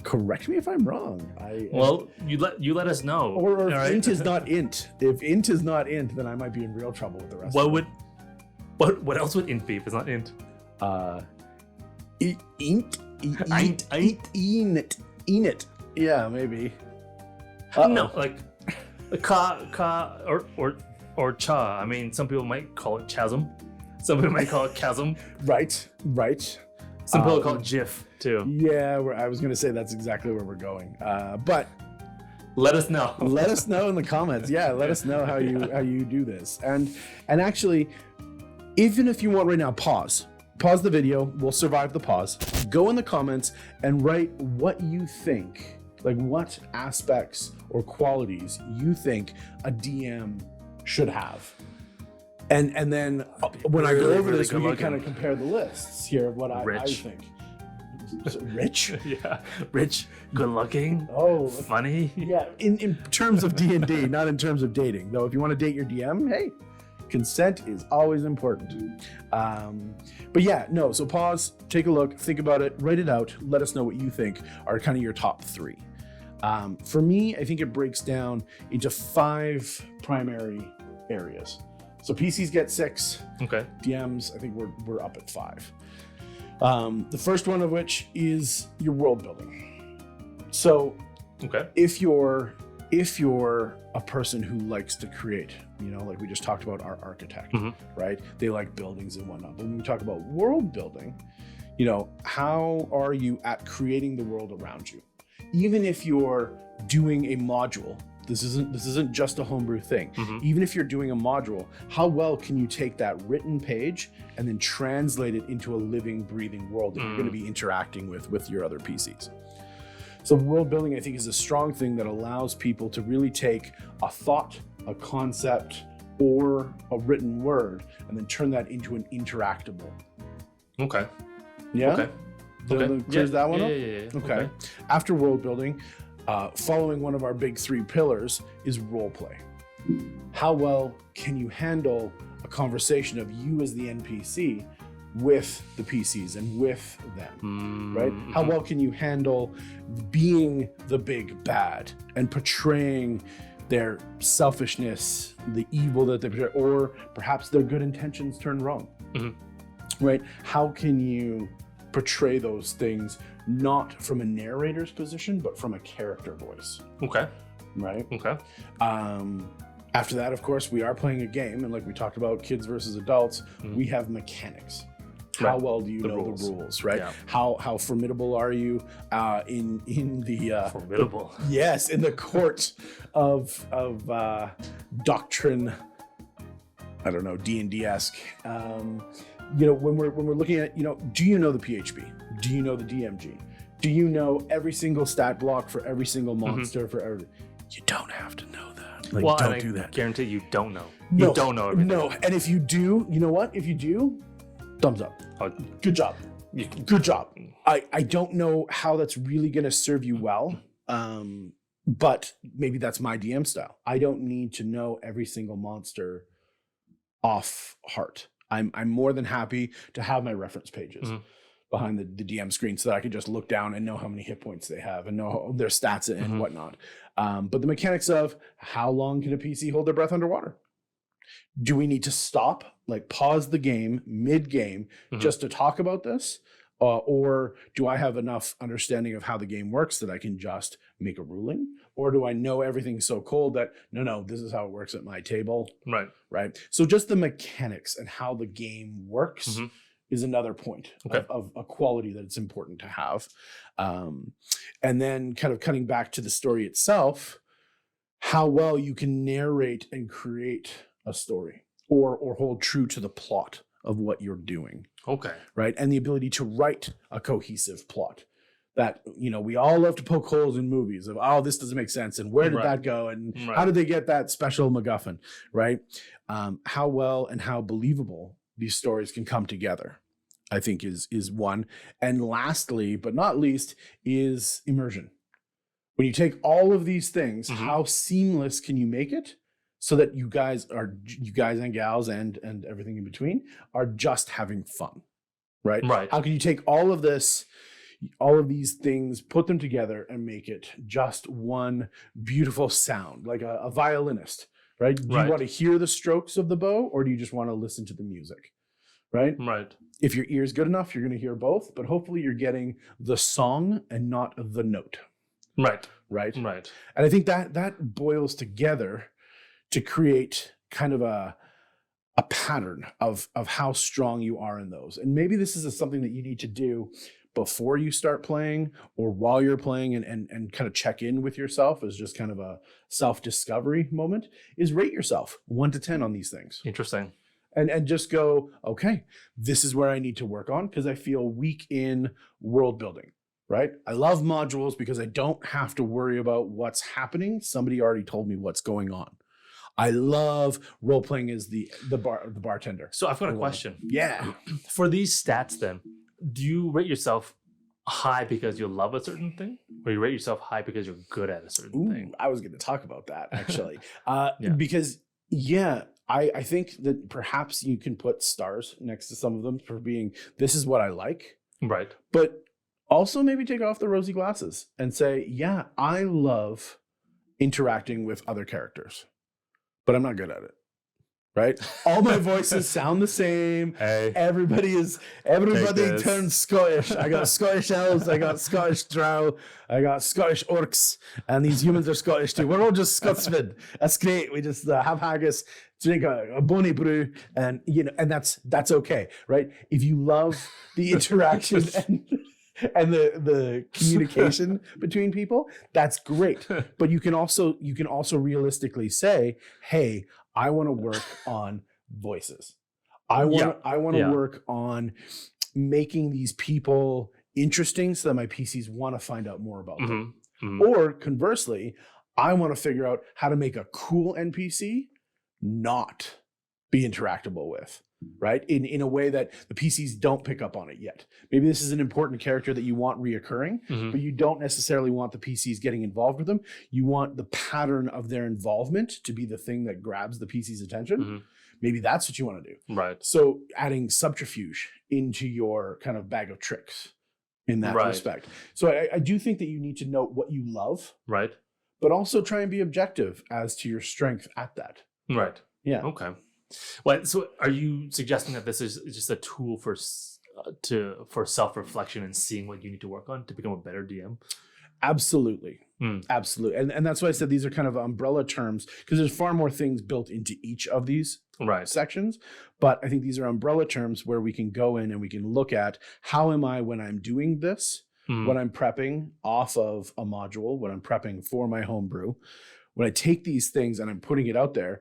Correct me if I'm wrong. You let us know. Or if int is not int. If int is not int, then I might be in real trouble with the rest of it. What else would int be if it's not int? Enit. Yeah, maybe. No, like ka or cha. I mean, some people might call it chasm. Some people might call it chasm. Right. Some people call it GIF too. Yeah, I was gonna say that's exactly where we're going. But let us know. Let us know in the comments. Yeah, let us know how you do this. And actually, even if you want right now, pause the video. We'll survive the pause. Go in the comments and write what you think, like what aspects or qualities you think a DM should have. And then when I go over this, we can kind of compare the lists here of what I think. Rich? Yeah. Rich, good looking, funny. Yeah, in terms of D&D, not in terms of dating. Though if you want to date your DM, hey, consent is always important. But yeah, no, so pause, take a look, think about it, write it out, let us know what you think are kind of your top three. For me, I think it breaks down into 5 primary areas. So PCs get 6. Okay. DMs, I think we're up at 5. The first one of which is your world building. So if you're a person who likes to create, like we just talked about our architect, right? They like buildings and whatnot. But when we talk about world building, how are you at creating the world around you? Even if you're doing a module This isn't just a homebrew thing. Even if you're doing a module, how well can you take that written page and then translate it into a living, breathing world that you're going to be interacting with your other PCs? So world building, I think, is a strong thing that allows people to really take a thought, a concept, or a written word, and then turn that into an interactable. Okay. Yeah? Okay. Clears that one up? Yeah. Okay. After world building, following one of our big 3 pillars is role play. How well can you handle a conversation of you as the NPC with the PCs and with them, right? How well can you handle being the big bad and portraying their selfishness, the evil that they portray, or perhaps their good intentions turn wrong, right? How can you portray those things not from a narrator's position, but from a character voice? Okay. Right? Okay. After that, of course, we are playing a game, and like we talked about kids versus adults, we have mechanics. How well do you know the rules, right? Yeah. How formidable are you in the formidable? Yes, in the court of doctrine. I don't know, D&D-esque. When we're looking at, do you know the PHP? Do you know the DMG? Do you know every single stat block for every single monster for every? You don't have to know that. Don't do that. Guarantee you don't know. No, you don't know everything. No, and if you do, you know what? If you do, thumbs up. Good job. Good job. I don't know how that's really going to serve you well, but maybe that's my DM style. I don't need to know every single monster off heart. I'm more than happy to have my reference pages behind the DM screen so that I can just look down and know how many hit points they have and know their stats and whatnot. But the mechanics of how long can a PC hold their breath underwater? Do we need to stop, pause the game mid-game just to talk about this? Or do I have enough understanding of how the game works that I can just make a ruling? Or do I know everything so cold that, no, this is how it works at my table? Right. So just the mechanics and how the game works is another point of a quality that it's important to have. And then kind of cutting back to the story itself, how well you can narrate and create a story or hold true to the plot of what you're doing. Okay. Right. And the ability to write a cohesive plot that, we all love to poke holes in movies of, oh, this doesn't make sense. And where did that go? And how did they get that special MacGuffin? Right. How well and how believable these stories can come together, I think is one. And lastly, but not least, is immersion. When you take all of these things, how seamless can you make it so that you guys and gals and everything in between are just having fun, right? How can you take all of these things, put them together and make it just one beautiful sound, like a violinist, right? Do you want to hear the strokes of the bow or do you just want to listen to the music, right? If your ear's good enough, you're going to hear both, but hopefully you're getting the song and not the note. Right. And I think that boils together to create kind of a pattern of how strong you are in those. And maybe this is something that you need to do before you start playing or while you're playing and kind of check in with yourself as just kind of a self-discovery moment, is rate yourself 1 to 10 on these things. Interesting. And just go, okay, this is where I need to work on because I feel weak in world building. Right? I love modules because I don't have to worry about what's happening. Somebody already told me what's going on. I love role playing as the bartender. So I've got a question. Yeah. For these stats then, do you rate yourself high because you love a certain thing? Or you rate yourself high because you're good at a certain thing? I was going to talk about that actually. Because I think that perhaps you can put stars next to some of them for being, this is what I like. Right. But also maybe take off the rosy glasses and say, yeah, I love interacting with other characters, but I'm not good at it. Right? All my voices sound the same. Hey, everybody turns Scottish. I got Scottish elves, I got Scottish drow, I got Scottish orcs, and these humans are Scottish too. We're all just Scotsmen. That's great. We just have haggis, drink a bonny brew, and and that's okay, right? If you love the interaction and the communication between people, that's great. But you can also realistically say, hey, I want to work on voices. I want to work on making these people interesting so that my PCs want to find out more about them. Or conversely, I want to figure out how to make a cool NPC not be interactable with, right? In a way that the PCs don't pick up on it yet. Maybe this is an important character that you want reoccurring, but you don't necessarily want the PCs getting involved with them. You want the pattern of their involvement to be the thing that grabs the PC's attention. Maybe that's what you want to do. Right. So adding subterfuge into your kind of bag of tricks in that respect. So I do think that you need to know what you love. Right. But also try and be objective as to your strength at that. Right. Yeah. Okay. Well, so are you suggesting that this is just a tool for self-reflection and seeing what you need to work on to become a better DM? Absolutely. Absolutely. And that's why I said these are kind of umbrella terms, because there's far more things built into each of these sections. But I think these are umbrella terms where we can go in and we can look at how am I when I'm doing this, when I'm prepping off of a module, when I'm prepping for my homebrew, when I take these things and I'm putting it out there,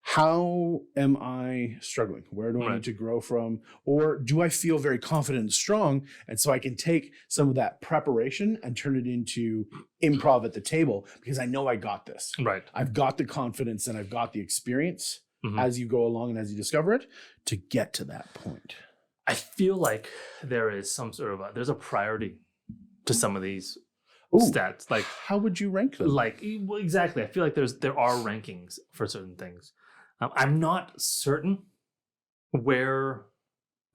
how am I struggling? Where do I need to grow from? Or do I feel very confident and strong? And so I can take some of that preparation and turn it into improv at the table because I know I got this. Right. I've got the confidence and I've got the experience as you go along and as you discover it to get to that point. I feel like there is some sort of there's a priority to some of these stats. Like, how would you rank them? Like, well, exactly. I feel like there are rankings for certain things. I'm not certain where,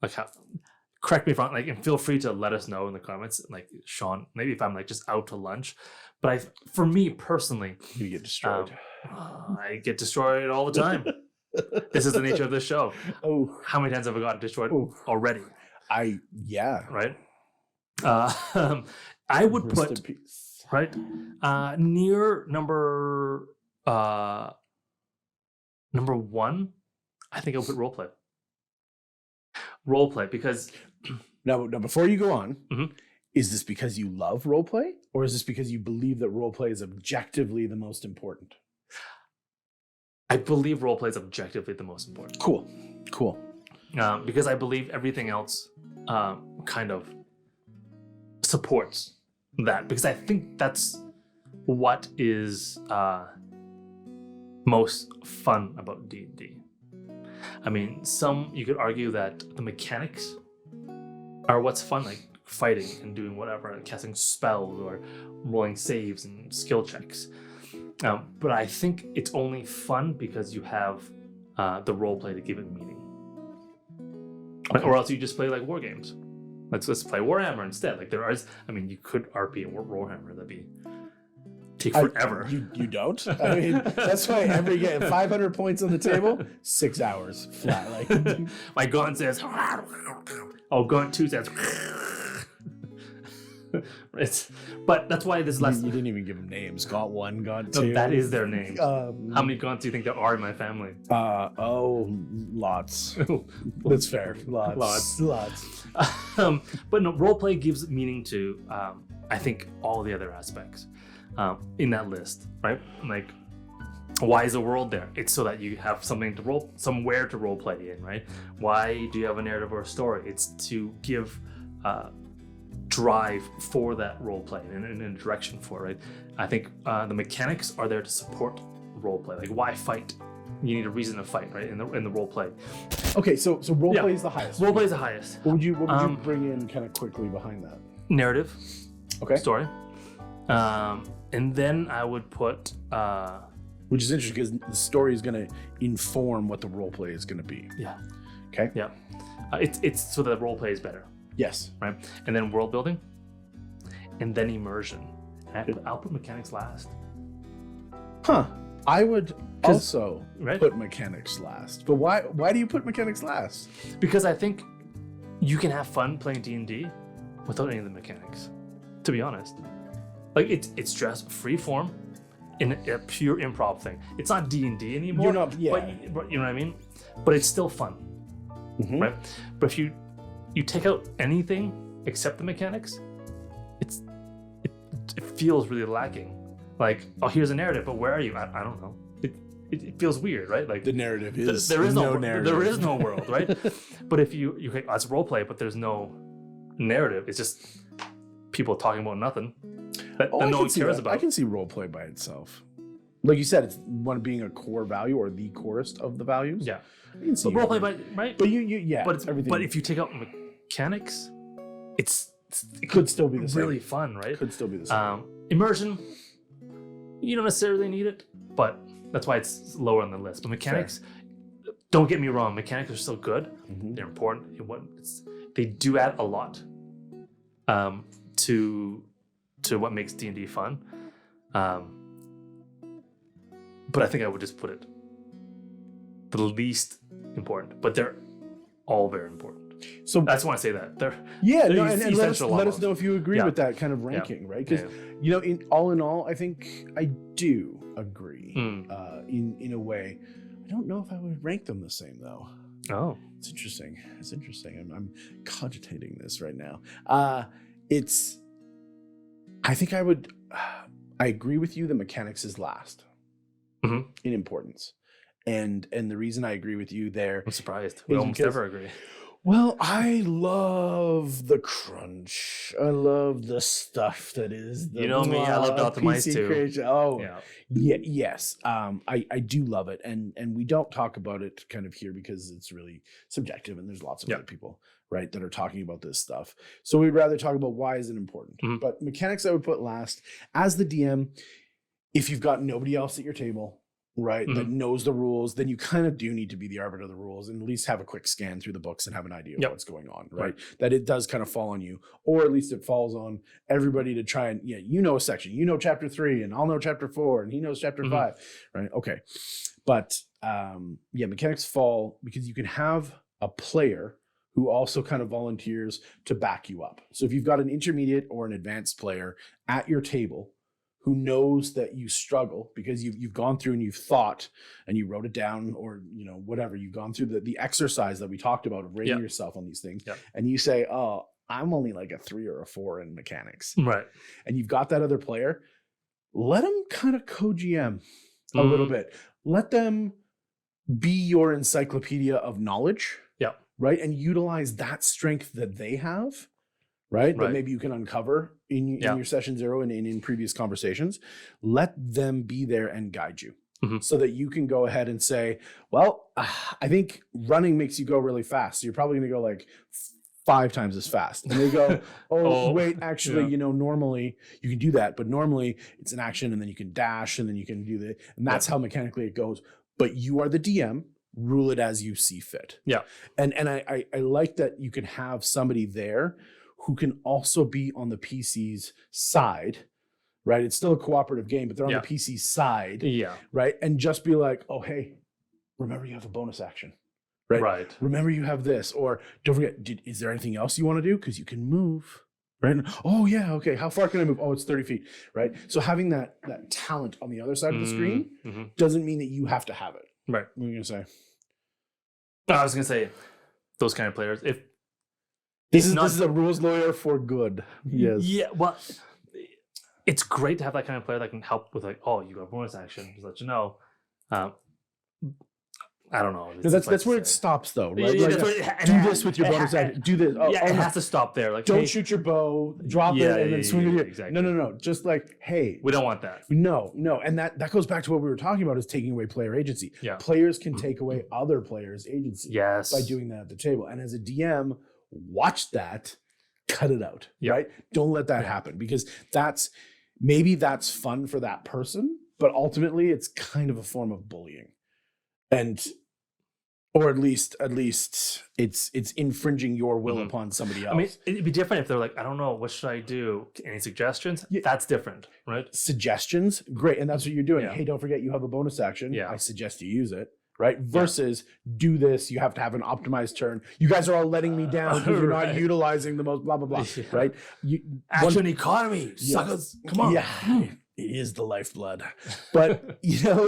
like, how, correct me if I'm like, and feel free to let us know in the comments, like Sean, maybe if I'm like just out to lunch, but for me personally, you get destroyed. I get destroyed all the time. This is the nature of this show. Oh, how many times have I gotten destroyed already? Right. I would put near number one. I think I'll put roleplay. Roleplay, because now before you go on, is this because you love roleplay, or is this because you believe that roleplay is objectively the most important? I believe roleplay is objectively the most important. Cool. Because I believe everything else kind of supports that, because I think that's what is most fun about D&D. I mean, you could argue that the mechanics are what's fun, like fighting and doing whatever, like casting spells or rolling saves and skill checks. But I think it's only fun because you have the role play to give it meaning. Or else you just play like war games. Let's play Warhammer instead. Like you could RP Warhammer. That'd be take forever. You don't? I mean, that's why every game, 500 points on the table, 6 hours flat. Like my Gaunt says, Gaunt 2 says. But that's why this less. You didn't even give them names. Gaunt 1, Gaunt 2. No, that is their name. How many Gaunts do you think there are in my family? Lots. That's fair. Lots. But no, roleplay gives meaning to, I think, all the other aspects in that list, right? Like, why is the world there? It's so that you have somewhere to role play in, right? Why do you have a narrative or a story? It's to give drive for that role play and a direction for it, right? I think the mechanics are there to support role play. Like, why fight? You need a reason to fight, right? In the role play. Okay, so role play is the highest. Role play is the highest. What would you bring in kind of quickly behind that? Narrative. Okay. Story. And then I would put which is interesting because the story is going to inform what the role play is going to be. Yeah. Okay. Yeah. It's so that the role play is better. Yes. Right. And then world building, and then immersion. I'll put mechanics last. Huh. I would also put mechanics last. But why do you put mechanics last? Because I think you can have fun playing D&D without any of the mechanics. To be honest, like it's just free form in a pure improv thing. It's not D&D anymore. But you know what I mean. But it's still fun, right? But if you take out anything except the mechanics, it feels really lacking. Like, oh, here's a narrative, but where are you? I don't know. It feels weird, right? Like the narrative is there is no narrative. There is no world, right? But if you it's role play, but there's no narrative. It's just people talking about nothing that no one cares about. I can see role play by itself. Like you said, it's one being a core value or the corest of the values. Yeah, I can see role play, right? But yeah, but it's everything. But if you take out mechanics, it could still be the same. Really fun, right? Could still be the same. Immersion, you don't necessarily need it, but that's why it's lower on the list. But mechanics, don't get me wrong, mechanics are still good. Mm-hmm. They're important. They do add a lot to what makes D&D fun. But I think I would just put it the least important. But they're all very important. So I just want to say that they're and let us know if you agree with that kind of ranking, right? Because in all, I think I do agree. In a way, I don't know if I would rank them the same though. Oh, it's interesting. I'm cogitating this right now. I think I would. I agree with you that mechanics is last in importance, and the reason I agree with you there, I'm surprised. We almost never agree. Well, I love the crunch. I love the stuff that is the me, I love optimize too. Creation. Oh, yes. I do love it, and we don't talk about it kind of here because it's really subjective, and there's lots of other people, right, that are talking about this stuff. So we'd rather talk about why is it important. Mm-hmm. But mechanics I would put last. As the DM, if you've got nobody else at your table, right, that knows the rules, then you kind of do need to be the arbiter of the rules and at least have a quick scan through the books and have an idea of what's going on, right? That it does kind of fall on you, or at least it falls on everybody to try and, a section, chapter 3 and I'll know chapter 4 and he knows chapter 5, right? Okay. But mechanics fall because you can have a player who also kind of volunteers to back you up. So if you've got an intermediate or an advanced player at your table who knows that you struggle because you've gone through and you've thought and you wrote it down, or whatever, you've gone through the exercise that we talked about of rating yourself on these things, and you say, oh, I'm only like a 3 or a 4 in mechanics, right? And you've got that other player, let them kind of co-GM a little bit, let them be your encyclopedia of knowledge, right, and utilize that strength that they have, right? That maybe you can uncover in your session 0 and in previous conversations. Let them be there and guide you so that you can go ahead and say, well, I think running makes you go really fast. So you're probably going to go like 5 times as fast. And they go, wait, actually, normally you can do that, but normally it's an action and then you can dash and then you can do that. And that's how mechanically it goes. But you are the DM. Rule it as you see fit. Yeah. And I like that you can have somebody there who can also be on the PC's side, right? It's still a cooperative game, but they're on the PC side, right? And just be like, oh, hey, remember you have a bonus action, right? Right. Remember you have this, or don't forget, is there anything else you want to do? Because you can move, right? Oh, yeah, okay. How far can I move? Oh, it's 30 feet, right? So having that talent on the other side of the screen doesn't mean that you have to have it. Right. What are you going to say? I was going to say, those kind of players, if This is a rules lawyer for good. Yes. Yeah. Well, it's great to have that kind of player that can help with you got a bonus action, just let you know. I don't know. That's where it stops, though, right? Yeah, do this with your bonus action. Do this. It has to stop there. Like, don't shoot your bow, drop it, and then swing it. Exactly. No. Just like, hey, we don't want that. No. And that goes back to what we were talking about, is taking away player agency. Yeah. Players can take away other players' agency by doing that at the table. And as a DM, watch that, cut it out, right? Don't let that happen, because that's fun for that person, but ultimately it's kind of a form of bullying. Or at least it's infringing your will upon somebody else. I mean, it'd be different if they're like, I don't know, what should I do? Any suggestions? Yeah. That's different, right? Suggestions, great. And that's what you're doing. Yeah. Hey, don't forget you have a bonus action. Yeah. I suggest you use it, right? Versus do this, you have to have an optimized turn. You guys are all letting me down because you're not utilizing the most blah, blah, blah, right? Action economy, suckers. Come on. Yeah. It is the lifeblood. But,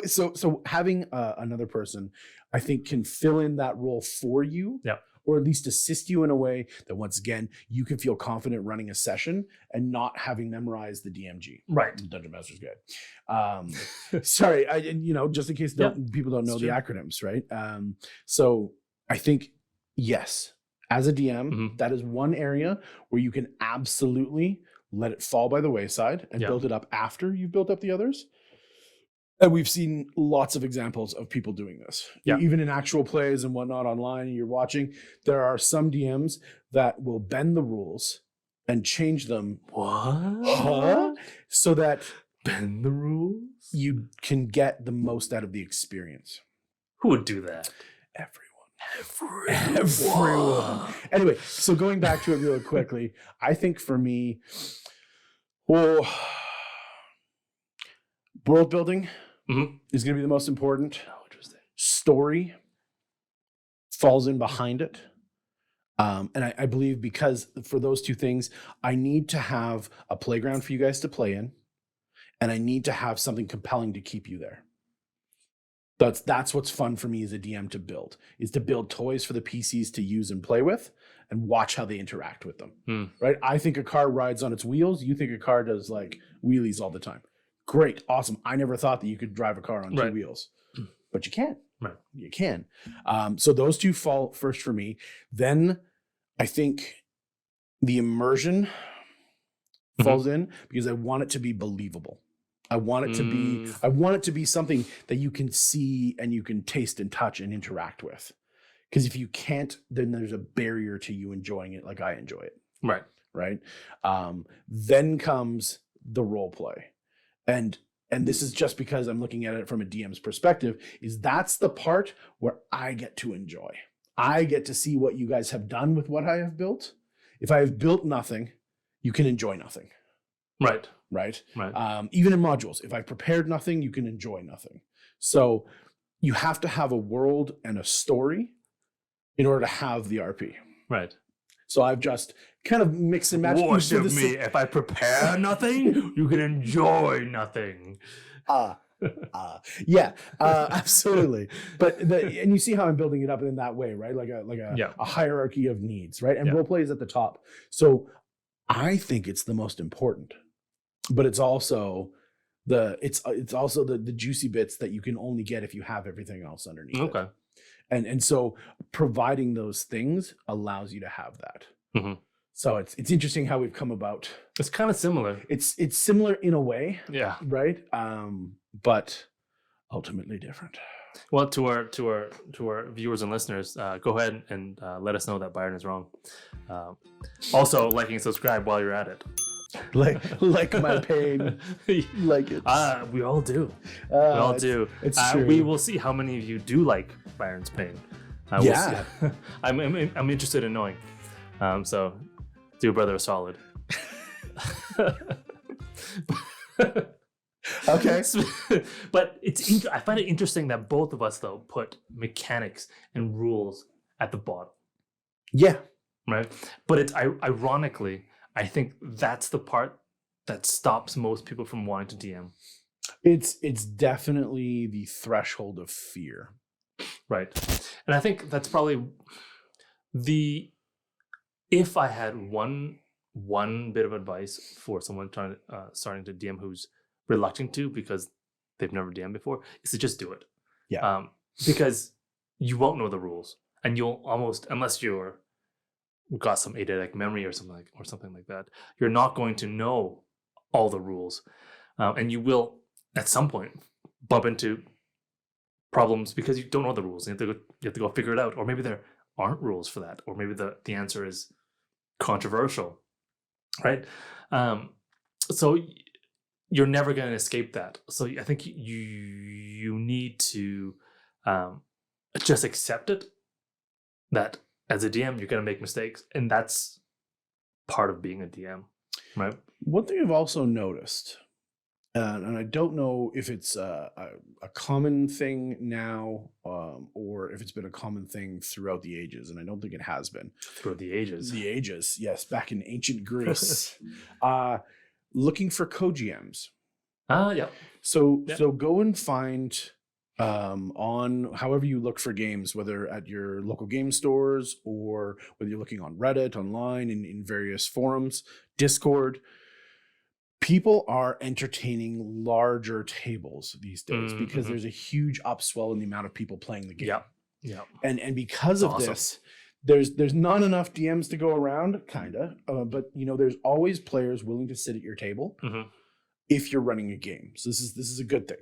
so having another person, I think, can fill in that role for you, or at least assist you in a way that, once again, you can feel confident running a session and not having memorized the DMG. Right. Dungeon Master's Guide. Sorry, just in case people don't know the acronyms, right? So I think, yes, as a DM, that is one area where you can absolutely let it fall by the wayside and build it up after you've built up the others. And we've seen lots of examples of people doing this. Even in actual plays and whatnot online, and you're watching, there are some DMs that will bend the rules and change them. What? So that bend the rules? You can get the most out of the experience. Who would do that? Everyone. Anyway, so going back to it really quickly, I think for me, world building is going to be the most important. Oh, interesting. Story falls in behind it. And I believe, because for those two things, I need to have a playground for you guys to play in, and I need to have something compelling to keep you there. That's what's fun for me as a DM to build, is to build toys for the PCs to use and play with and watch how they interact with them. Right? I think a car rides on its wheels. You think a car does like wheelies all the time. Great. Awesome. I never thought that you could drive a car on two wheels, but you can. Right. You can. So those two fall first for me. Then I think the immersion falls in, because I want it to be believable. I want it to be something that you can see and you can taste and touch and interact with. Because if you can't, then there's a barrier to you enjoying it like I enjoy it. Right. Right. Then comes the role play. And this is just because I'm looking at it from a DM's perspective, is that's the part where I get to enjoy. I get to see what you guys have done with what I have built. If I have built nothing, you can enjoy nothing. Right. Right. Right. Even in modules, if I prepared nothing, you can enjoy nothing. So you have to have a world and a story in order to have the RP. Right. So I've just kind of mixed and matched. Worship me. If I prepare nothing, you can enjoy nothing. Absolutely. But and you see how I'm building it up in that way, right? Like a hierarchy of needs, right? And role play is at the top. So I think it's the most important, but it's also the juicy bits that you can only get if you have everything else underneath. Okay. It. And so providing those things allows you to have that. So it's interesting how we've come about. It's kind of similar. It's similar in a way. Yeah. Right. But ultimately different. Well, to our viewers and listeners, go ahead and let us know that Byron is wrong. Also, like and subscribe while you're at it. like my pain, like it. We all do. We all do. It's true. We will see how many of you do like Byron's pain. We'll see. I'm interested in knowing. So, do a brother a solid. Okay. But I find it interesting that both of us, though, put mechanics and rules at the bottom. Yeah. Right. But it's ironically, I think that's the part that stops most people from wanting to DM. It's definitely the threshold of fear. Right. And I think that's probably if I had one bit of advice for someone starting to DM who's reluctant to because they've never DM'd before, is to just do it. Yeah. Because you won't know the rules, and you'll almost, unless you're got some eidetic memory or something like that, you're not going to know all the rules, and you will at some point bump into problems because you don't know the rules. And you have to go figure it out, or maybe there aren't rules for that, or maybe the answer is controversial, right? So you're never going to escape that. So I think you need to just accept it, that as a DM you're going to make mistakes, and that's part of being a DM, right? One thing I've also noticed, and I don't know if it's a common thing now, or if it's been a common thing throughout the ages, and I don't think it has been. Throughout the ages. The ages, yes, back in ancient Greece. Looking for co-GMs. Yeah. So go and find on however you look for games, whether at your local game stores or whether you're looking on Reddit, online, in various forums, Discord. People are entertaining larger tables these days because there's a huge upswell in the amount of people playing the game. Yeah. And because of awesome. this, there's not enough DMs to go around, but there's always players willing to sit at your table if you're running a game. So this is a good thing.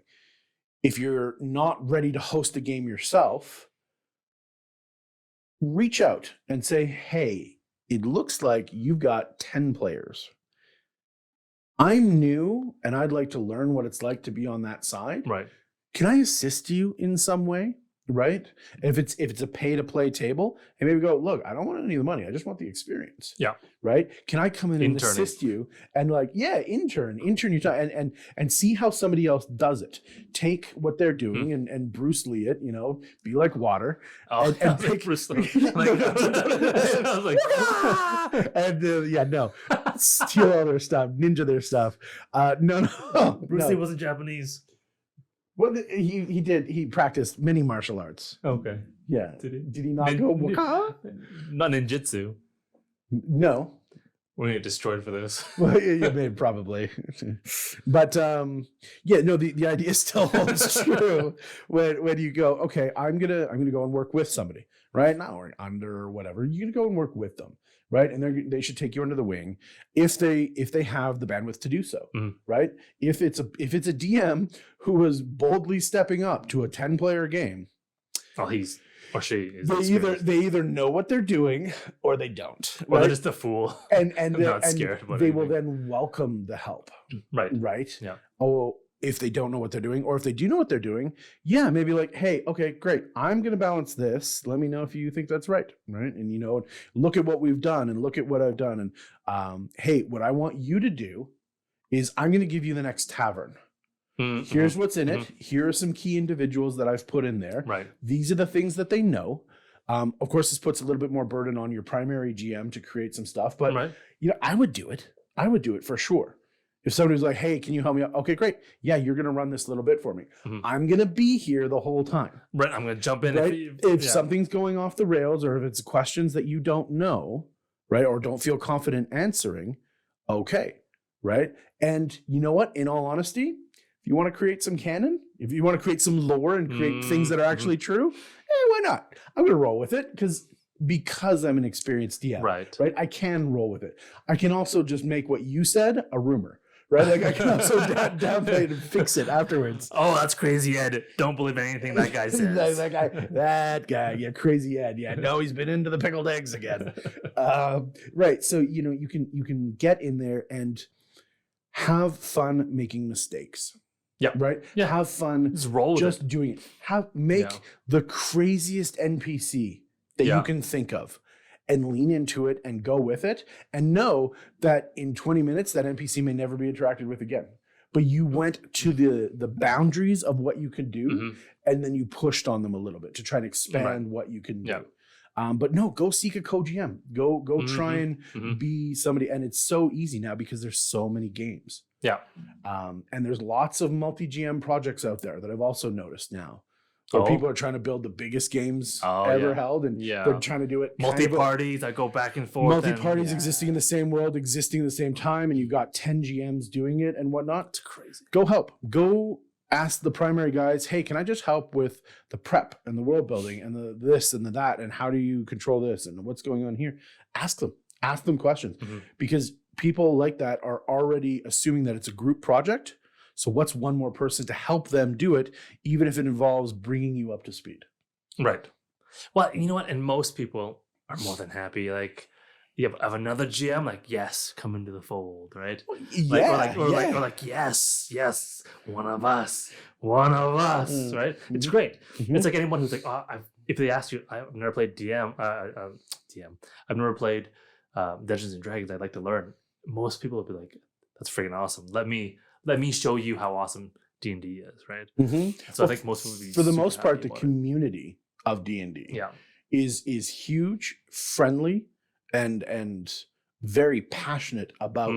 If you're not ready to host a game yourself, reach out and say, hey, it looks like you've got 10 players. I'm new and I'd like to learn what it's like to be on that side. Right. Can I assist you in some way? Right. If it's a pay to play table, and maybe go, look, I don't want any of the money. I just want the experience. Yeah. Right. Can I come in and assist you and intern your time and see how somebody else does it? Take what they're doing and Bruce Lee it, be like water. Oh, and take Bruce Lee. I was like, and steal all their stuff, ninja their stuff. No. Bruce Lee wasn't Japanese. Well, he did. He practiced many martial arts. Okay. Yeah. Did he not go? Not ninjutsu. No. We're gonna get destroyed for this. Well, yeah, probably. But the idea still holds true when you go, okay, I'm gonna go and work with somebody, right? Not or under or whatever. You're gonna go and work with them. Right. And they should take you under the wing if they have the bandwidth to do so. Right. If it's a DM who is boldly stepping up to a 10-player game. Oh, he's or she is. They either know what they're doing or they don't. Or they're just a fool. And not scared about they will then welcome the help. Right. Right. Yeah. Oh, if they don't know what they're doing, or if they do know what they're doing, maybe like, hey, okay, great. I'm going to balance this. Let me know if you think that's right. Right. And, look at what we've done and look at what I've done. And, hey, what I want you to do is I'm going to give you the next tavern. Here's what's in it. Here are some key individuals that I've put in there. Right. These are the things that they know. Of course, this puts a little bit more burden on your primary GM to create some stuff, but I would do it. I would do it for sure. If somebody was like, hey, can you help me out? Okay, great. Yeah, you're going to run this little bit for me. I'm going to be here the whole time. Right. I'm going to jump in. Right? If something's going off the rails, or if it's questions that you don't know, right, or don't feel confident answering, okay, right? And you know what? In all honesty, if you want to create some canon, if you want to create some lore and create things that are actually true, why not? I'm going to roll with it because I'm an experienced DM. Right. I can roll with it. I can also just make what you said a rumor. Right, like I can also downplay it and fix it afterwards. Oh, that's crazy Ed. Don't believe anything that guy says. that guy, yeah, crazy Ed. Yeah, no, he's been into the pickled eggs again. Right, so you can get in there and have fun making mistakes. Yeah. Right. Yeah. Have fun. Just doing it. Make the craziest NPC that you can think of. And lean into it and go with it and know that in 20 minutes, that NPC may never be interacted with again. But you went to the boundaries of what you could do and then you pushed on them a little bit to try and expand what you can do. But no, go seek a co-GM. Go try and be somebody. And it's so easy now because there's so many games. Yeah. And there's lots of multi-GM projects out there that I've also noticed now. So people are trying to build the biggest games ever held, and they're trying to do it multi-parties that go back and forth. Multi-parties existing in the same world, existing at the same time, and you've got 10 GMs doing it and whatnot. It's crazy. Go help. Go ask the primary guys, hey, can I just help with the prep and the world building and the this and the that, and how do you control this and what's going on here? Ask them questions because people like that are already assuming that it's a group project. So what's one more person to help them do it, even if it involves bringing you up to speed? Right. Well, you know what? And most people are more than happy. Like, you have another GM, like, yes, come into the fold, right? Or like, yes, one of us, right? It's great. It's like anyone who's like, if they ask you, I've never played I've never played Dungeons and Dragons. I'd like to learn. Most people will be like, that's freaking awesome. Let me show you how awesome D&D is, right? So I think most people would be for the most part, the community of D&D is huge, friendly, and very passionate about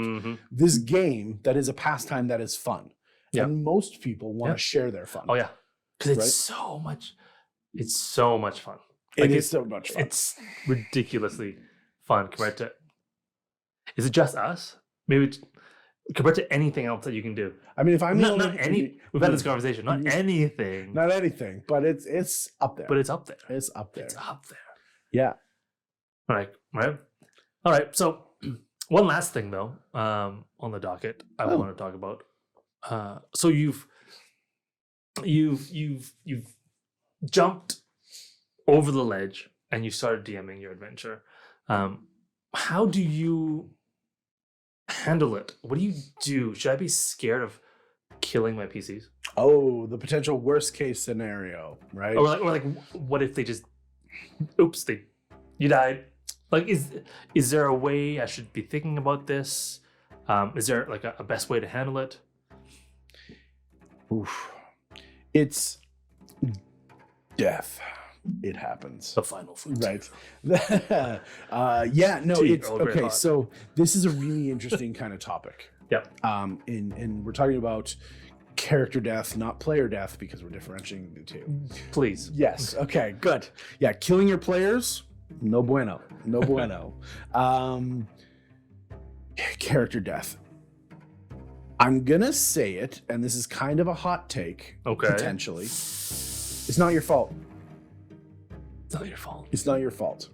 this game that is a pastime that is fun. And most people want to share their fun. because right? it's so much fun. It is so much fun. It's ridiculously fun compared to. Is it just us? Maybe compared to anything else that you can do. I mean, if I'm not any, we've had this conversation. Not anything. Not anything, but it's up there. But it's up there. It's up there. It's up there. Yeah. Right. All right. So one last thing though, on the docket, I want to talk about. So you've jumped over the ledge and you started DMing your adventure. How do you handle it? What do you do? Should I be scared of killing my PCs? Oh, the potential worst case scenario, right? Or like what if they just, oops, you died? Like, is there a way I should be thinking about this? Is there like a best way to handle it? Oof. It's death. It happens. The final frontier. Right. Yeah, no, it's okay. Hot. So this is a really interesting kind of topic. Yep. And we're talking about character death, not player death, because we're differentiating the two. Please. Yes. Okay, good. Yeah, killing your players, no bueno. No bueno. Character death. I'm gonna say it, and this is kind of a hot take, potentially. It's not your fault. It's not your fault. It's not your fault.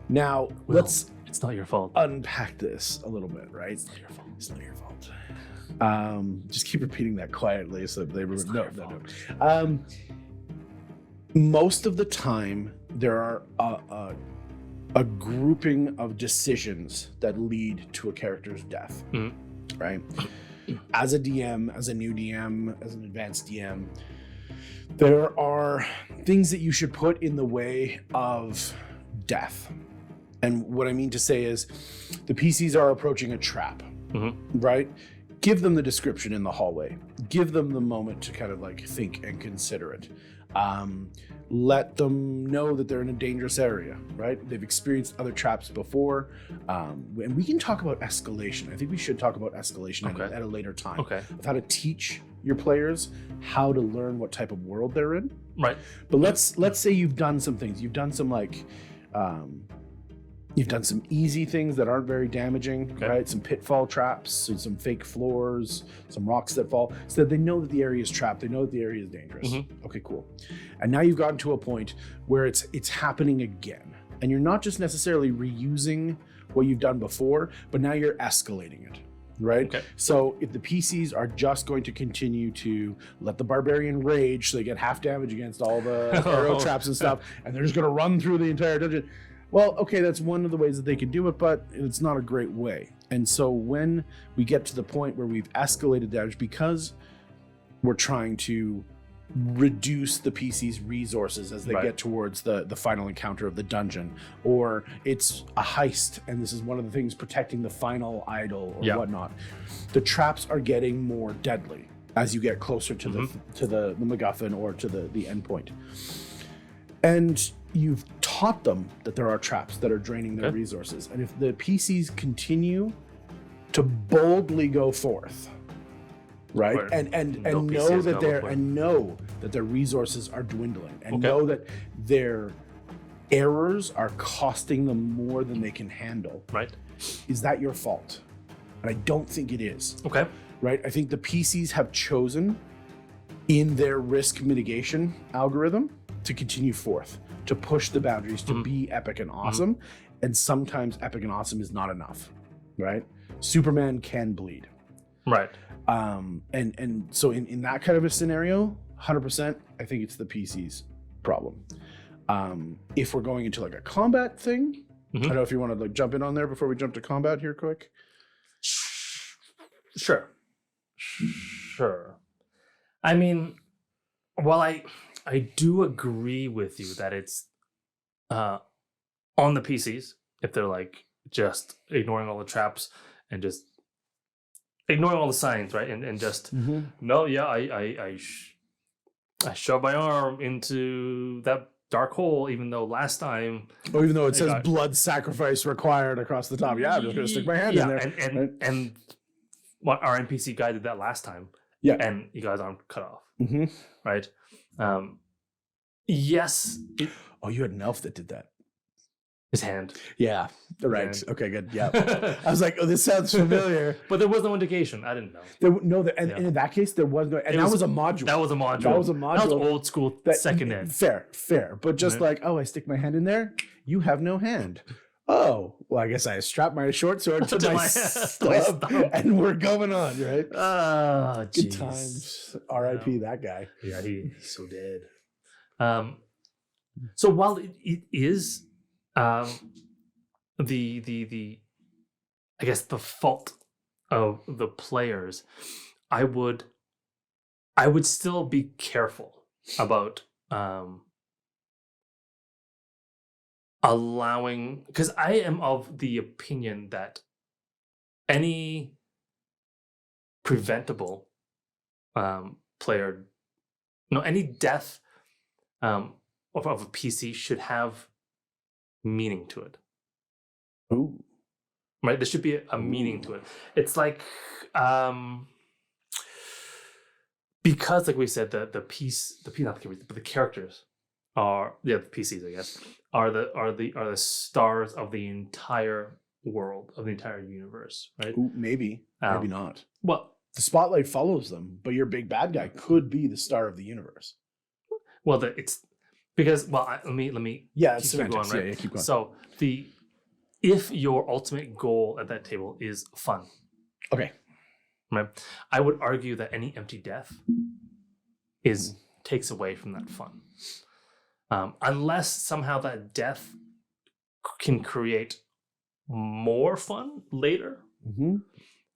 Now, it's not your fault. Unpack this a little bit, right? It's not your fault. It's not your fault. Just keep repeating that quietly so they remember. No. Most of the time, there are a grouping of decisions that lead to a character's death, right? As a DM, as a new DM, as an advanced DM, there are things that you should put in the way of death. And what I mean to say is the PCs are approaching a trap, right? Give them the description in the hallway. Give them the moment to kind of like think and consider it. Let them know that they're in a dangerous area, right? They've experienced other traps before. And we can talk about escalation. I think we should talk about escalation at a later time. Okay. Of how to teach your players how to learn what type of world they're in. Right. But let's say you've done some things. You've done some you've done some easy things that aren't very damaging, right? Some pitfall traps, some fake floors, some rocks that fall, so that they know that the area is trapped. They know that the area is dangerous. Okay, cool. And now you've gotten to a point where it's happening again. And you're not just necessarily reusing what you've done before, but now you're escalating it, right? Okay. So if the PCs are just going to continue to let the barbarian rage so they get half damage against all the arrow traps and stuff, and they're just going to run through the entire dungeon, well, okay, that's one of the ways that they can do it, but it's not a great way. And so when we get to the point where we've escalated damage because we're trying to reduce the PC's resources as they get towards the final encounter of the dungeon, or it's a heist and this is one of the things protecting the final idol or whatnot, the traps are getting more deadly as you get closer to the MacGuffin or to the endpoint. And you've taught them that there are traps that are draining their resources. And if the PCs continue to boldly go forth, right? And know that their resources are dwindling, and know that their errors are costing them more than they can handle. Right. Is that your fault? And I don't think it is. Okay. Right? I think the PCs have chosen in their risk mitigation algorithm to continue forth, to push the boundaries, to be epic and awesome. And sometimes epic and awesome is not enough, right? Superman can bleed. Right. And so in that kind of a scenario, 100%, I think it's the PC's problem. If we're going into like a combat thing, I don't know if you want to like jump in on there before we jump to combat here quick. Sure. I mean, while I do agree with you that it's on the PCs, if they're like just ignoring all the traps and just ignoring all the signs, right? And just I shoved my arm into that dark hole, even though last time, or even though it says blood sacrifice required across the top. Yeah, I'm just gonna stick my hand in there. And what our NPC guy did that last time. Yeah, and he got his arm cut off. right? Yes. Oh, you had an elf that did that. His hand. Yeah. Right. Hand. Okay, good. Yeah. I was like, oh, this sounds familiar. But there was no indication. I didn't know. And in that case, there was no, and that was a module. That was a module. That was a module. That was old school second ed. Fair. But just like, oh, I stick my hand in there. You have no hand. Oh, well, I guess I strap my short sword to my stump, and we're going on, right? Oh, good times. R.I.P. that guy. Yeah, he's so dead. So while it is the I guess the fault of the players, I would still be careful about allowing, because I am of the opinion that any preventable player, any death of a PC should have meaning to it. Ooh. Right? There should be a meaning to it. It's like because, like we said, the characters are the PCs, I guess, are the stars of the entire world, of the entire universe, right? Ooh, maybe not. Well, the spotlight follows them, but your big bad guy could be the star of the universe. Well, it's because let me it's keep going, right? Yeah, keep going. So if your ultimate goal at that table is fun, okay, right, I would argue that any empty death takes away from that fun, unless somehow that death can create more fun later.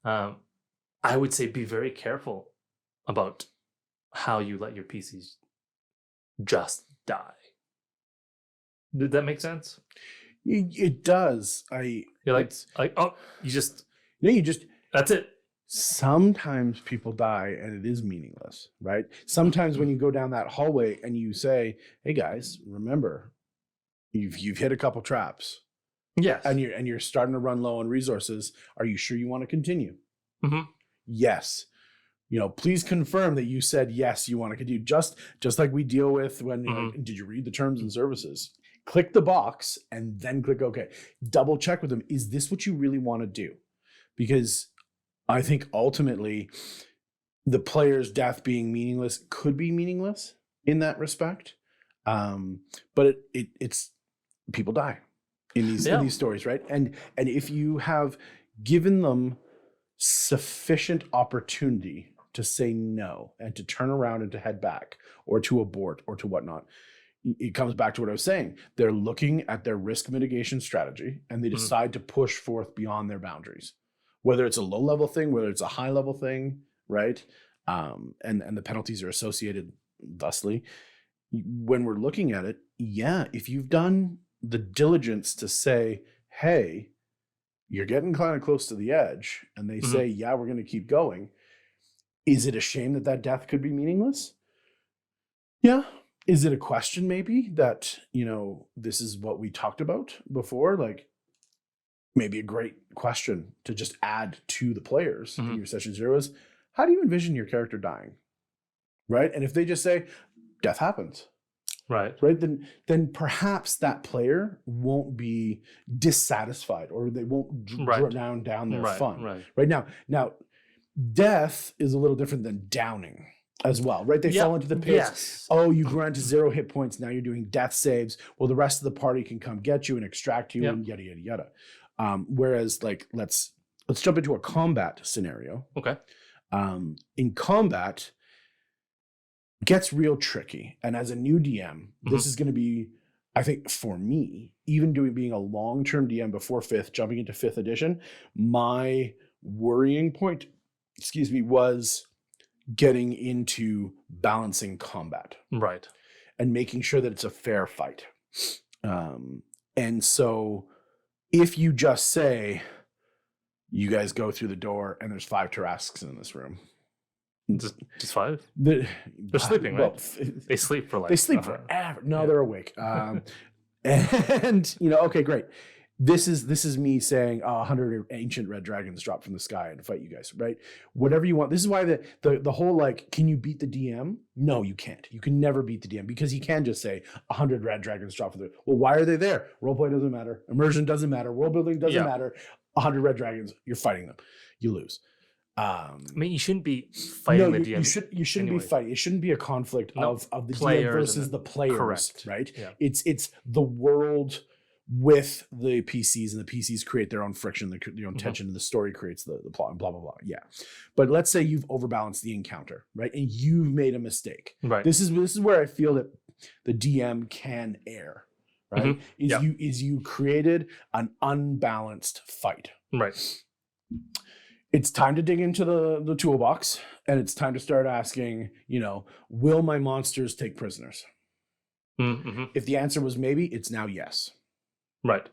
I would say be very careful about how you let your PCs just die. Did that make sense? It does. You're like, you just that's it. Sometimes people die and it is meaningless, right? Sometimes when you go down that hallway and you say, "Hey guys, remember, you've hit a couple traps." Yes. And you're starting to run low on resources. Are you sure you want to continue? Yes. Please confirm that you said yes, you want to continue. Just like we deal with when did you read the terms and services? Click the box and then click OK. Double check with them. Is this what you really want to do? Because I think ultimately the player's death being meaningless could be meaningless in that respect. But it's people die in these stories, right? And if you have given them sufficient opportunity to say no and to turn around and to head back or to abort or to whatnot, it comes back to what I was saying. They're looking at their risk mitigation strategy and they decide to push forth beyond their boundaries, whether it's a low level thing, whether it's a high level thing, right? And the penalties are associated thusly. When we're looking at it, if you've done the diligence to say, hey, you're getting kind of close to the edge, and they say, yeah, we're going to keep going. Is it a shame that death could be meaningless? Yeah. Is it a question maybe that, this is what we talked about before? Like maybe a great question to just add to the players in your session 0 is, how do you envision your character dying? Right. And if they just say death happens. Right. Then perhaps that player won't be dissatisfied or they won't drown down their fun. Right now, death is a little different than downing as well, right? They fall into the pit. Yes. Oh, you grind to 0 hit points. Now you're doing death saves. Well, the rest of the party can come get you and extract you and yada, yada, yada. Whereas like, let's jump into a combat scenario. Okay. In combat, gets real tricky. And as a new DM, this is going to be, I think for me, even being a long-term DM before 5th, jumping into 5th edition, my worrying point, was getting into balancing combat. Right. And making sure that it's a fair fight. And so if you just say, you guys go through the door and there's 5 Tarasques in this room. Just 5? They're sleeping, right? They sleep for forever. No, they're awake. And okay, great. this is me saying 100 ancient red dragons drop from the sky and fight you guys, right? Whatever you want. This is why the whole like, can you beat the DM? No, you can't. You can never beat the DM because he can just say 100 red dragons drop from the. Well, why are they there? Roleplay doesn't matter. Immersion doesn't matter. World building doesn't matter. 100 red dragons, you're fighting them. You lose. I mean, you shouldn't be fighting the DM. You shouldn't be fighting. It shouldn't be a conflict of the DM versus the players, correct. Right? Yeah. It's the world with the PCs, and the PCs create their own friction, their own tension, and the story creates the plot, and blah blah blah. Yeah, but let's say you've overbalanced the encounter, right, and you've made a mistake. Right. This is where I feel that the DM can err. Right. You created an unbalanced fight. Right. It's time to dig into the toolbox, and it's time to start asking, will my monsters take prisoners? Mm-hmm. If the answer was maybe, it's now yes. Right.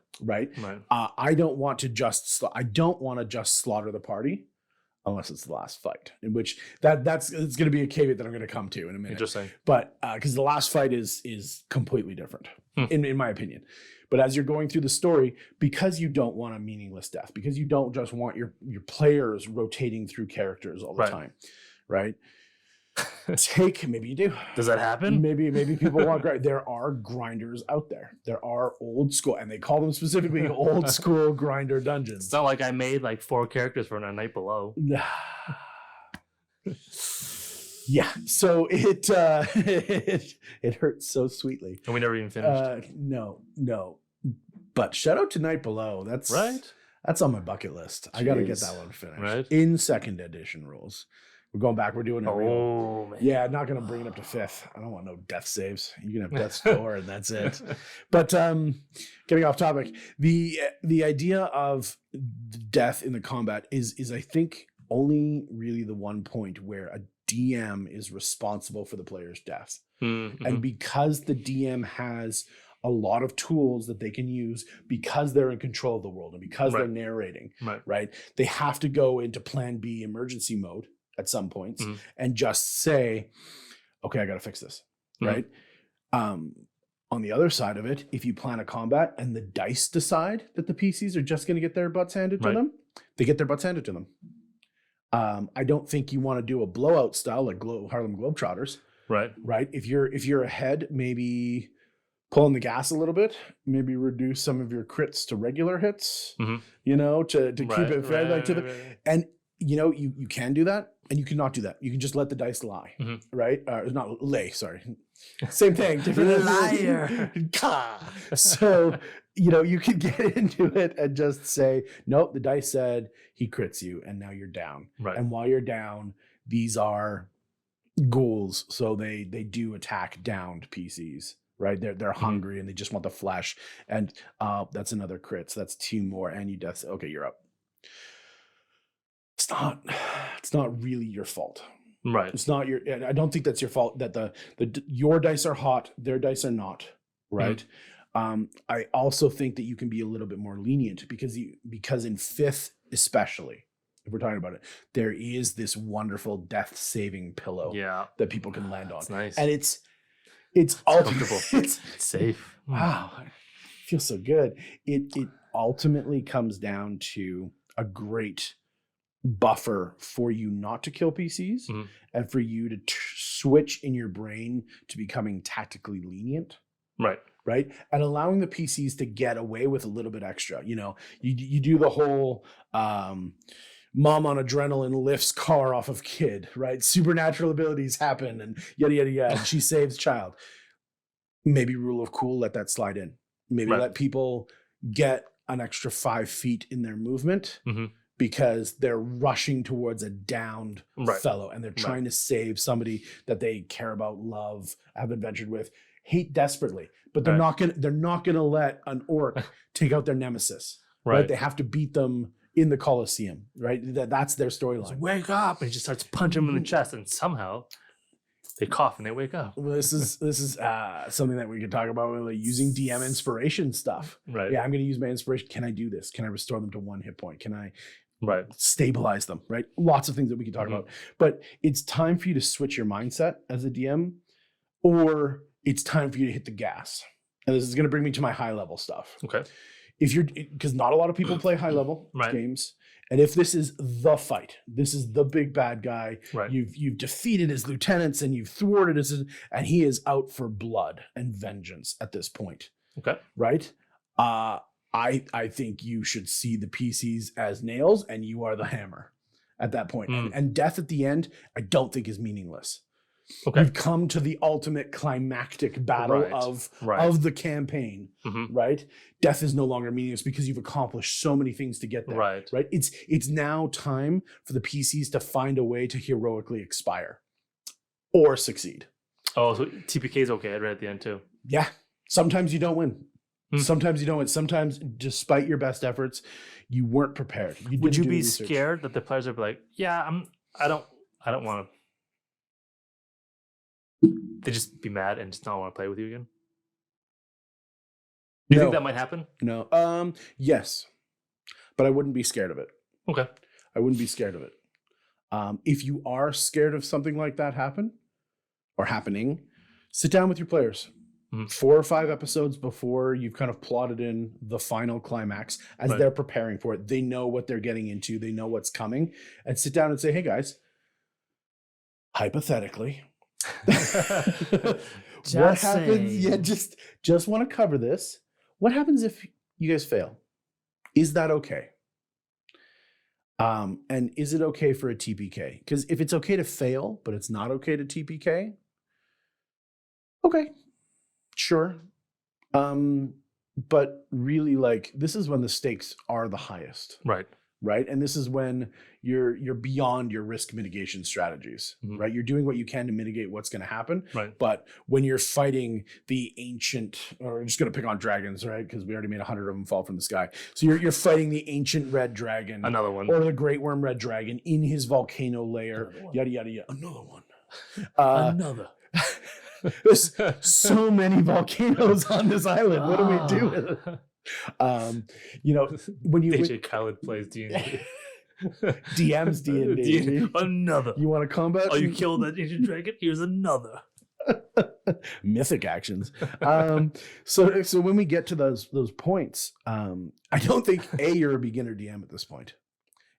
I don't want to just slaughter the party unless it's the last fight, in which it's going to be a caveat that I'm going to come to in a minute. Interesting. But because the last fight is completely different in my opinion. But as you're going through the story, because you don't want a meaningless death, because you don't just want your players rotating through characters all the time, right? Maybe you do. Does that happen? Maybe people want grind. There are grinders out there. There are old school, and they call them specifically old school grinder dungeons. It's not like I made like 4 characters for A Night Below. Yeah. So it hurts so sweetly. And we never even finished. No. But shout out to Night Below. That's right. That's on my bucket list. Jeez. I got to get that one finished. Right. In 2nd edition rules. We're going back. We're doing it. Man. Yeah, not going to bring it up to 5th. I don't want no death saves. You can have death score and that's it. But getting off topic, the idea of death in the combat is I think only really the one point where a DM is responsible for the player's death. Mm-hmm. And because the DM has a lot of tools that they can use because they're in control of the world and because they're narrating, right? They have to go into plan B emergency mode at some points and just say, okay, I got to fix this, right? On the other side of it, if you plan a combat and the dice decide that the PCs are just going to get their butts handed to them, they get their butts handed to them. I don't think you want to do a blowout style like Harlem Globetrotters, right? If you're ahead, maybe pulling the gas a little bit, maybe reduce some of your crits to regular hits, to keep it fair. And you can do that, and you cannot do that. You can just let the dice lie, right? Not lay, sorry. Same thing, different liar. So you could get into it and just say, nope, the dice said he crits you, and now you're down. Right. And while you're down, these are ghouls, so they do attack downed PCs. Right, they're hungry and they just want the flesh, and that's another crit. So that's 2 more, and you death. Okay, you're up. It's not really your fault. Right. It's not your. I don't think that's your fault. That your dice are hot, their dice are not. Right. I also think that you can be a little bit more lenient because in 5th especially, if we're talking about it, there is this wonderful death saving pillow that people can land on. That's nice. And it's comfortable. It's safe. Wow. It feels so good. It ultimately comes down to a great buffer for you not to kill PCs and for you to switch in your brain to becoming tactically lenient. Right. And allowing the PCs to get away with a little bit extra. You do the whole mom on adrenaline lifts car off of kid, right? Supernatural abilities happen and yada, yada, yada. And she saves child. Maybe rule of cool, let that slide in. Maybe let people get an extra 5 feet in their movement because they're rushing towards a downed fellow and they're trying to save somebody that they care about, love, have adventured with, hate desperately. But they're not gonna let an orc take out their nemesis. Right? They have to beat them in the Colosseum, right? That's their storyline. Wake up! And he just starts punching them in the chest, and somehow they cough and they wake up. Well, this is something that we could talk about, like using DM inspiration stuff. Right? Yeah, I'm going to use my inspiration. Can I do this? Can I restore them to 1 hit point? Can I stabilize them? Right? Lots of things that we could talk about. But it's time for you to switch your mindset as a DM, or it's time for you to hit the gas. And this is going to bring me to my high level stuff. Okay. if you're, because not a lot of people play high level games, and if this is the fight, this is the big bad guy, you've defeated his lieutenants and you've thwarted his, and he is out for blood and vengeance at this point. Okay. Right. I think you should see the PCs as nails, and you are the hammer at that point. And death at the end, I don't think is meaningless. Okay. You've come to the ultimate climactic battle of the campaign, right? Death is no longer meaningless because you've accomplished so many things to get there, right? It's now time for the PCs to find a way to heroically expire or succeed. Oh, so TPK is okay right at the end too. Yeah. Sometimes you don't win. Sometimes you don't win. Sometimes, despite your best efforts, you weren't prepared. Would you be scared that the players would be like, "Yeah, I don't want to." They just be mad and just not want to play with you again? Do you think that might happen? No. Yes, but I wouldn't be scared of it. Okay. I wouldn't be scared of it. If you are scared of something like that happening, sit down with your players. 4 or 5 episodes before you've kind of plotted in the final climax as they're preparing for it. They know what they're getting into. They know what's coming. And sit down and say, hey, guys, hypothetically, what happens? Yeah, just want to cover this. What happens if you guys fail? Is that okay? And is it okay for a TPK? Because if it's okay to fail, but it's not okay to TPK, okay. Sure. But really, like, this is when the stakes are the highest. Right. And this is when you're beyond your risk mitigation strategies, right? You're doing what you can to mitigate what's going to happen. But when you're fighting the ancient, or I'm just going to pick on dragons, right? Because we already made 100 of them fall from the sky. So you're fighting the ancient red dragon. Another one. Or the great worm red dragon in his volcano lair. Yada, yada, yada. Another one. Another. There's so many volcanoes on this island. What do we do with it? When you AJ Khaled plays D&D. DM's D&D. Another. You want to combat? Oh, you killed that ancient dragon? Here's another. Mythic actions. So when we get to those points, I don't think you're a beginner DM at this point.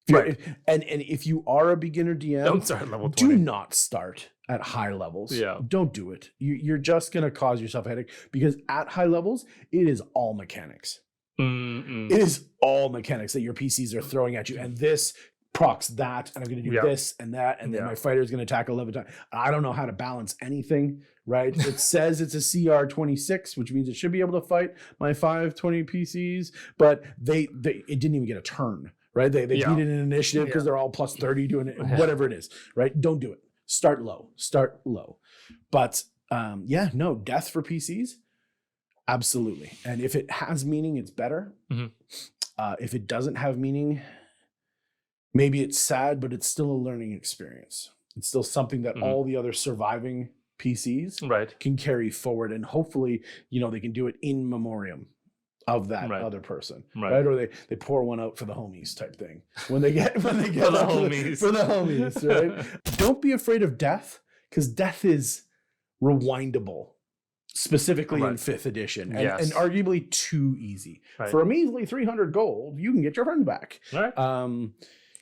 And if you are a beginner DM, don't start at level 20. Do not start at high levels. Yeah. Don't do it. You're just going to cause yourself a headache, because at high levels, it is all mechanics. It is all mechanics that your PCs are throwing at you. And this procs that, and I'm going to do this and that, and then my fighter is going to attack 11 times. I don't know how to balance anything, right? It says it's a CR 26, which means it should be able to fight my 520 PCs, but it didn't even get a turn, right? They beat it in initiative because they're all plus 30 doing it, whatever it is, right? Don't do it. Start low. But death for PCs, absolutely. And if it has meaning, it's better. If it doesn't have meaning, maybe it's sad, but it's still a learning experience. It's still something that all the other surviving PCs can carry forward, and hopefully, they can do it in memoriam of that other person, right? Or they pour one out for the homies type thing when they get for the homies, right? Don't be afraid of death, because death is rewindable, specifically in 5th edition, and arguably too easy. For a measly 300 gold, you can get your friends back.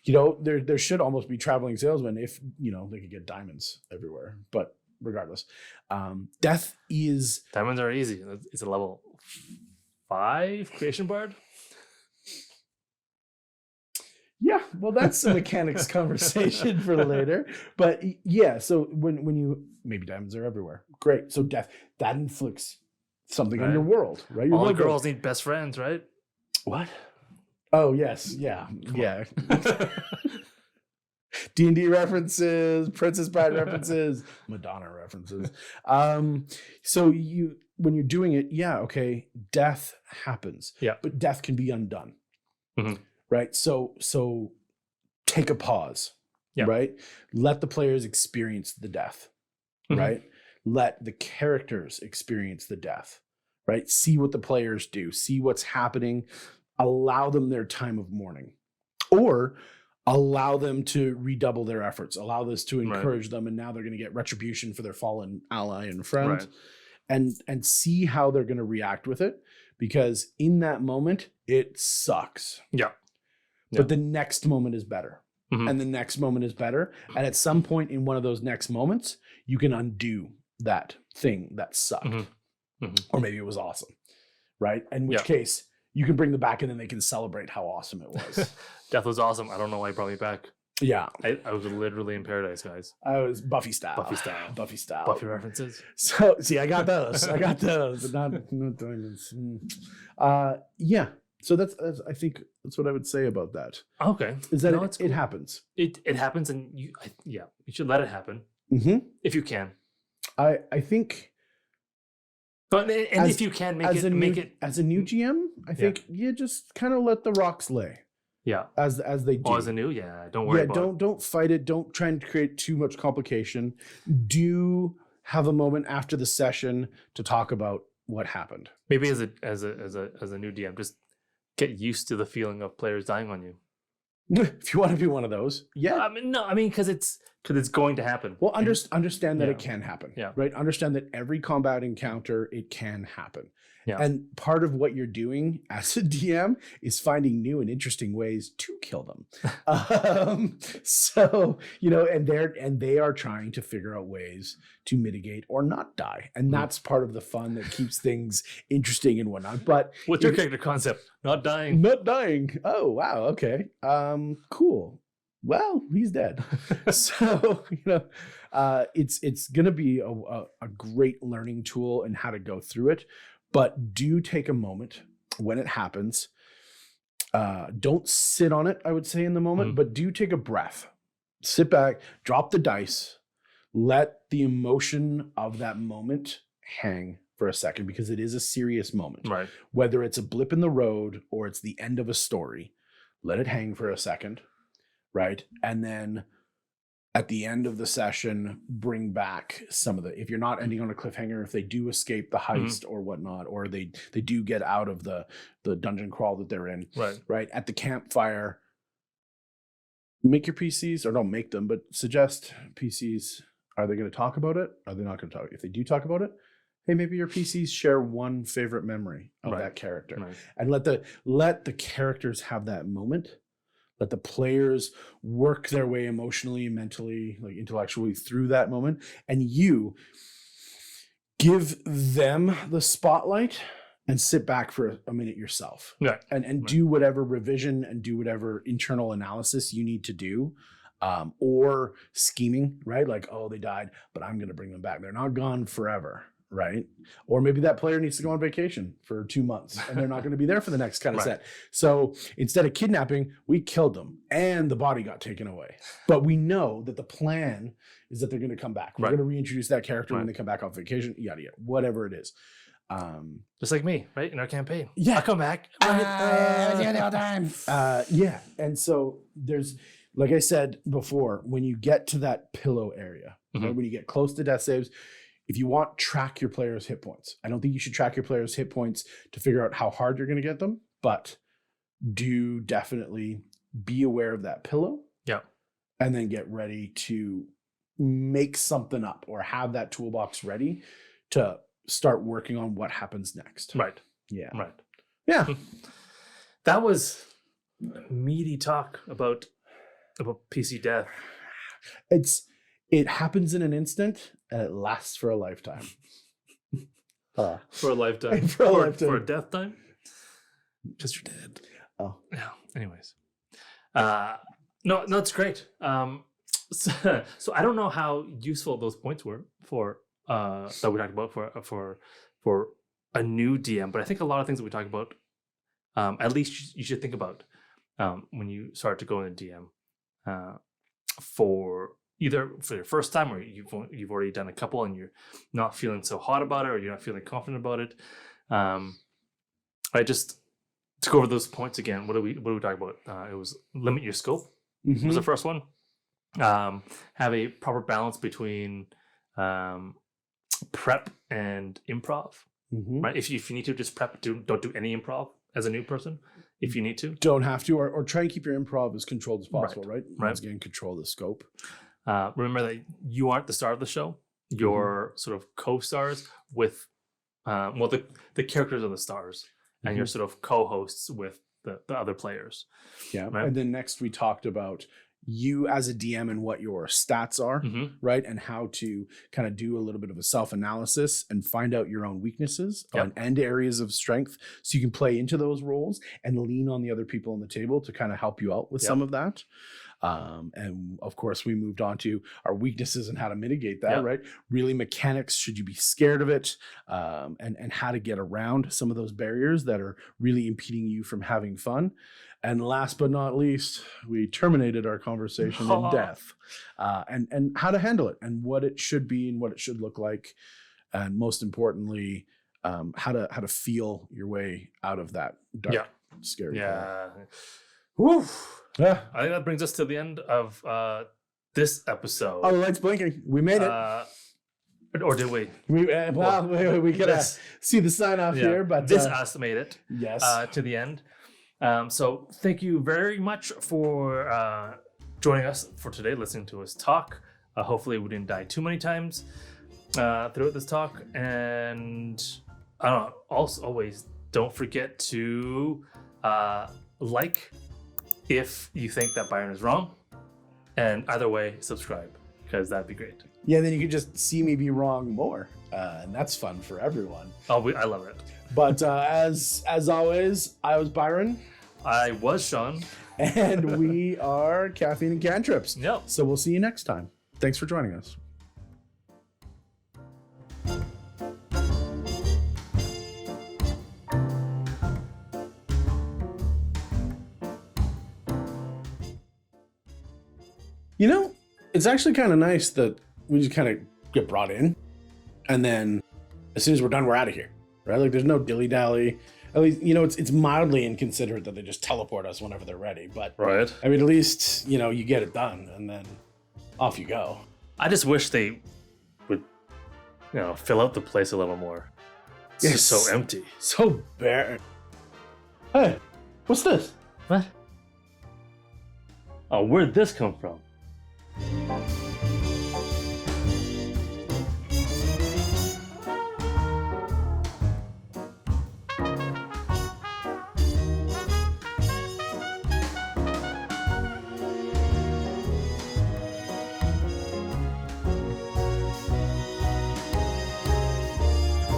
There should almost be traveling salesmen if they could get diamonds everywhere, but regardless, diamonds are easy. It's a level 5 creation bard. Yeah, well, that's a mechanics conversation for later. But yeah, so when you, maybe diamonds are everywhere. Great. So death, that inflicts something on your world, right? All the girls need best friends, right? What? Oh, yes. Yeah. Yeah. D&D references, Princess Bride references, Madonna references. So when you're doing it, death happens. Yeah. But death can be undone. Right? So take a pause. Right? Let the players experience the death. Right? Let the characters experience the death. Right? See what the players do. See what's happening. Allow them their time of mourning. Or allow them to redouble their efforts. Allow this to encourage them, and now they're going to get retribution for their fallen ally and friend. And see how they're going to react with it. because in that moment it sucks. Yeah. But the next moment is better. Mhm. And the next moment is better. And at some point in one of those next moments, you can undo that thing that sucked. Or maybe it was awesome. Right? In which case, you can bring them back and then they can celebrate how awesome it was. Death was awesome. I don't know why you brought me back. Yeah. I was literally in paradise, guys. I was Buffy style. Buffy references. So, see, I got those. But not diamonds. Yeah. So that's I think that's what I would say about that. Okay. Is that it happens. It happens, and you should let it happen if you can. I think. But if you can make it as a new GM, I think you just kind of let the rocks lay. Yeah. As they do. Oh, as a new, don't worry about it. Don't fight it. Don't try and create too much complication. Do have a moment after the session to talk about what happened. Maybe as a new DM, just get used to the feeling of players dying on you. If you want to be one of those, yeah. Because it's going to happen. Well, understand that it can happen. Yeah. Right. Understand that every combat encounter, it can happen. Yeah. And part of what you're doing as a DM is finding new and interesting ways to kill them. So, and they are trying to figure out ways to mitigate or not die. And that's part of the fun that keeps things interesting and whatnot. But what's your character concept? Not dying. Not dying. Oh, wow. Okay. Cool. Well, he's dead. So, it's going to be a great learning tool in how to go through it. But do take a moment when it happens. Don't sit on it, I would say, in the moment, but do take a breath. Sit back, drop the dice, let the emotion of that moment hang for a second, because it is a serious moment. Right. Whether it's a blip in the road or it's the end of a story, let it hang for a second, right? And then at the end of the session, bring back some of if you're not ending on a cliffhanger, if they do escape the heist or whatnot, or they do get out of the dungeon crawl that they're in, right? At the campfire, make your PCs, or don't make them, but suggest PCs. Are they going to talk about it? Are they not going to talk? If they do talk about it, hey, maybe your PCs share one favorite memory of that character, and let the characters have that moment. Let the players work their way emotionally, mentally, like intellectually through that moment. And you give them the spotlight and sit back for a minute yourself. Right. And do whatever revision and do whatever internal analysis you need to do. Or scheming, right? Like, oh, they died, but I'm going to bring them back. They're not gone forever. Right. Or maybe that player needs to go on vacation for 2 months and they're not going to be there for the next kind of set. So instead of kidnapping, we killed them and the body got taken away. But we know that the plan is that they're going to come back. We're going to reintroduce that character when they come back off vacation, yada, yada, whatever it is. Just like me, right? In our campaign. Yeah. I'll come back. Yeah. And so there's, like I said before, when you get to that pillow area, right, when you get close to death saves, if you want, track your players' hit points. I don't think you should track your players' hit points to figure out how hard you're going to get them, but do definitely be aware of that pillow. Yeah. And then get ready to make something up or have that toolbox ready to start working on what happens next. Right. Yeah. Right. Yeah. That was meaty talk about PC death. It happens in an instant and it lasts for a lifetime. For a lifetime. For a death time? Because you're dead. Oh. Yeah. Anyways. No, it's great. So I don't know how useful those points were for that we talked about for a new DM, but I think a lot of things that we talk about, at least you should think about when you start to go into DM for either for your first time or you've already done a couple and you're not feeling so hot about it or you're not feeling confident about it. I just to go over those points again. What do we talk about? It was limit your scope. Was the first one. Have a proper balance between prep and improv. Right. If you need to, just prep. Don't do any improv as a new person. If you need to, don't have to, or try and keep your improv as controlled as possible. Right. Right. Again, control the scope. Remember that you aren't the star of the show. You're sort of co-stars with, the characters are the stars, and you're sort of co-hosts with the other players. Yeah. Right? And then next we talked about you as a DM and what your stats are, right? And how to kind of do a little bit of a self-analysis and find out your own weaknesses and areas of strength, so you can play into those roles and lean on the other people on the table to kind of help you out with some of that. And of course we moved on to our weaknesses and how to mitigate that, right? Really mechanics, should you be scared of it, and how to get around some of those barriers that are really impeding you from having fun. And last but not least, we terminated our conversation in death, and how to handle it and what it should be and what it should look like. And most importantly, how to feel your way out of that dark, scary. Woo. Yeah. I think that brings us to the end of this episode. Oh, the light's blinking. We made it. Or did we? We gotta see the sign off here, but this us made it. Yes. To the end. So thank you very much for joining us for today, listening to us talk. Hopefully we didn't die too many times throughout this talk. And I don't know, also always don't forget to like if you think that Byron is wrong. And either way, subscribe, because that'd be great. Yeah, then you could just see me be wrong more. And that's fun for everyone. Oh, I love it. But as always, I was Byron. I was Sean. And we are Caffeine and Cantrips. Yep. So we'll see you next time. Thanks for joining us. You know, it's actually kind of nice that we just kind of get brought in, and then as soon as we're done, we're out of here, right? Like, there's no dilly-dally. At least, you know, it's mildly inconsiderate that they just teleport us whenever they're ready. But right. I mean, at least, you know, you get it done, and then off you go. I just wish they would, you know, fill out the place a little more. It's just so empty. So bare. Hey, what's this? What? Oh, where'd this come from?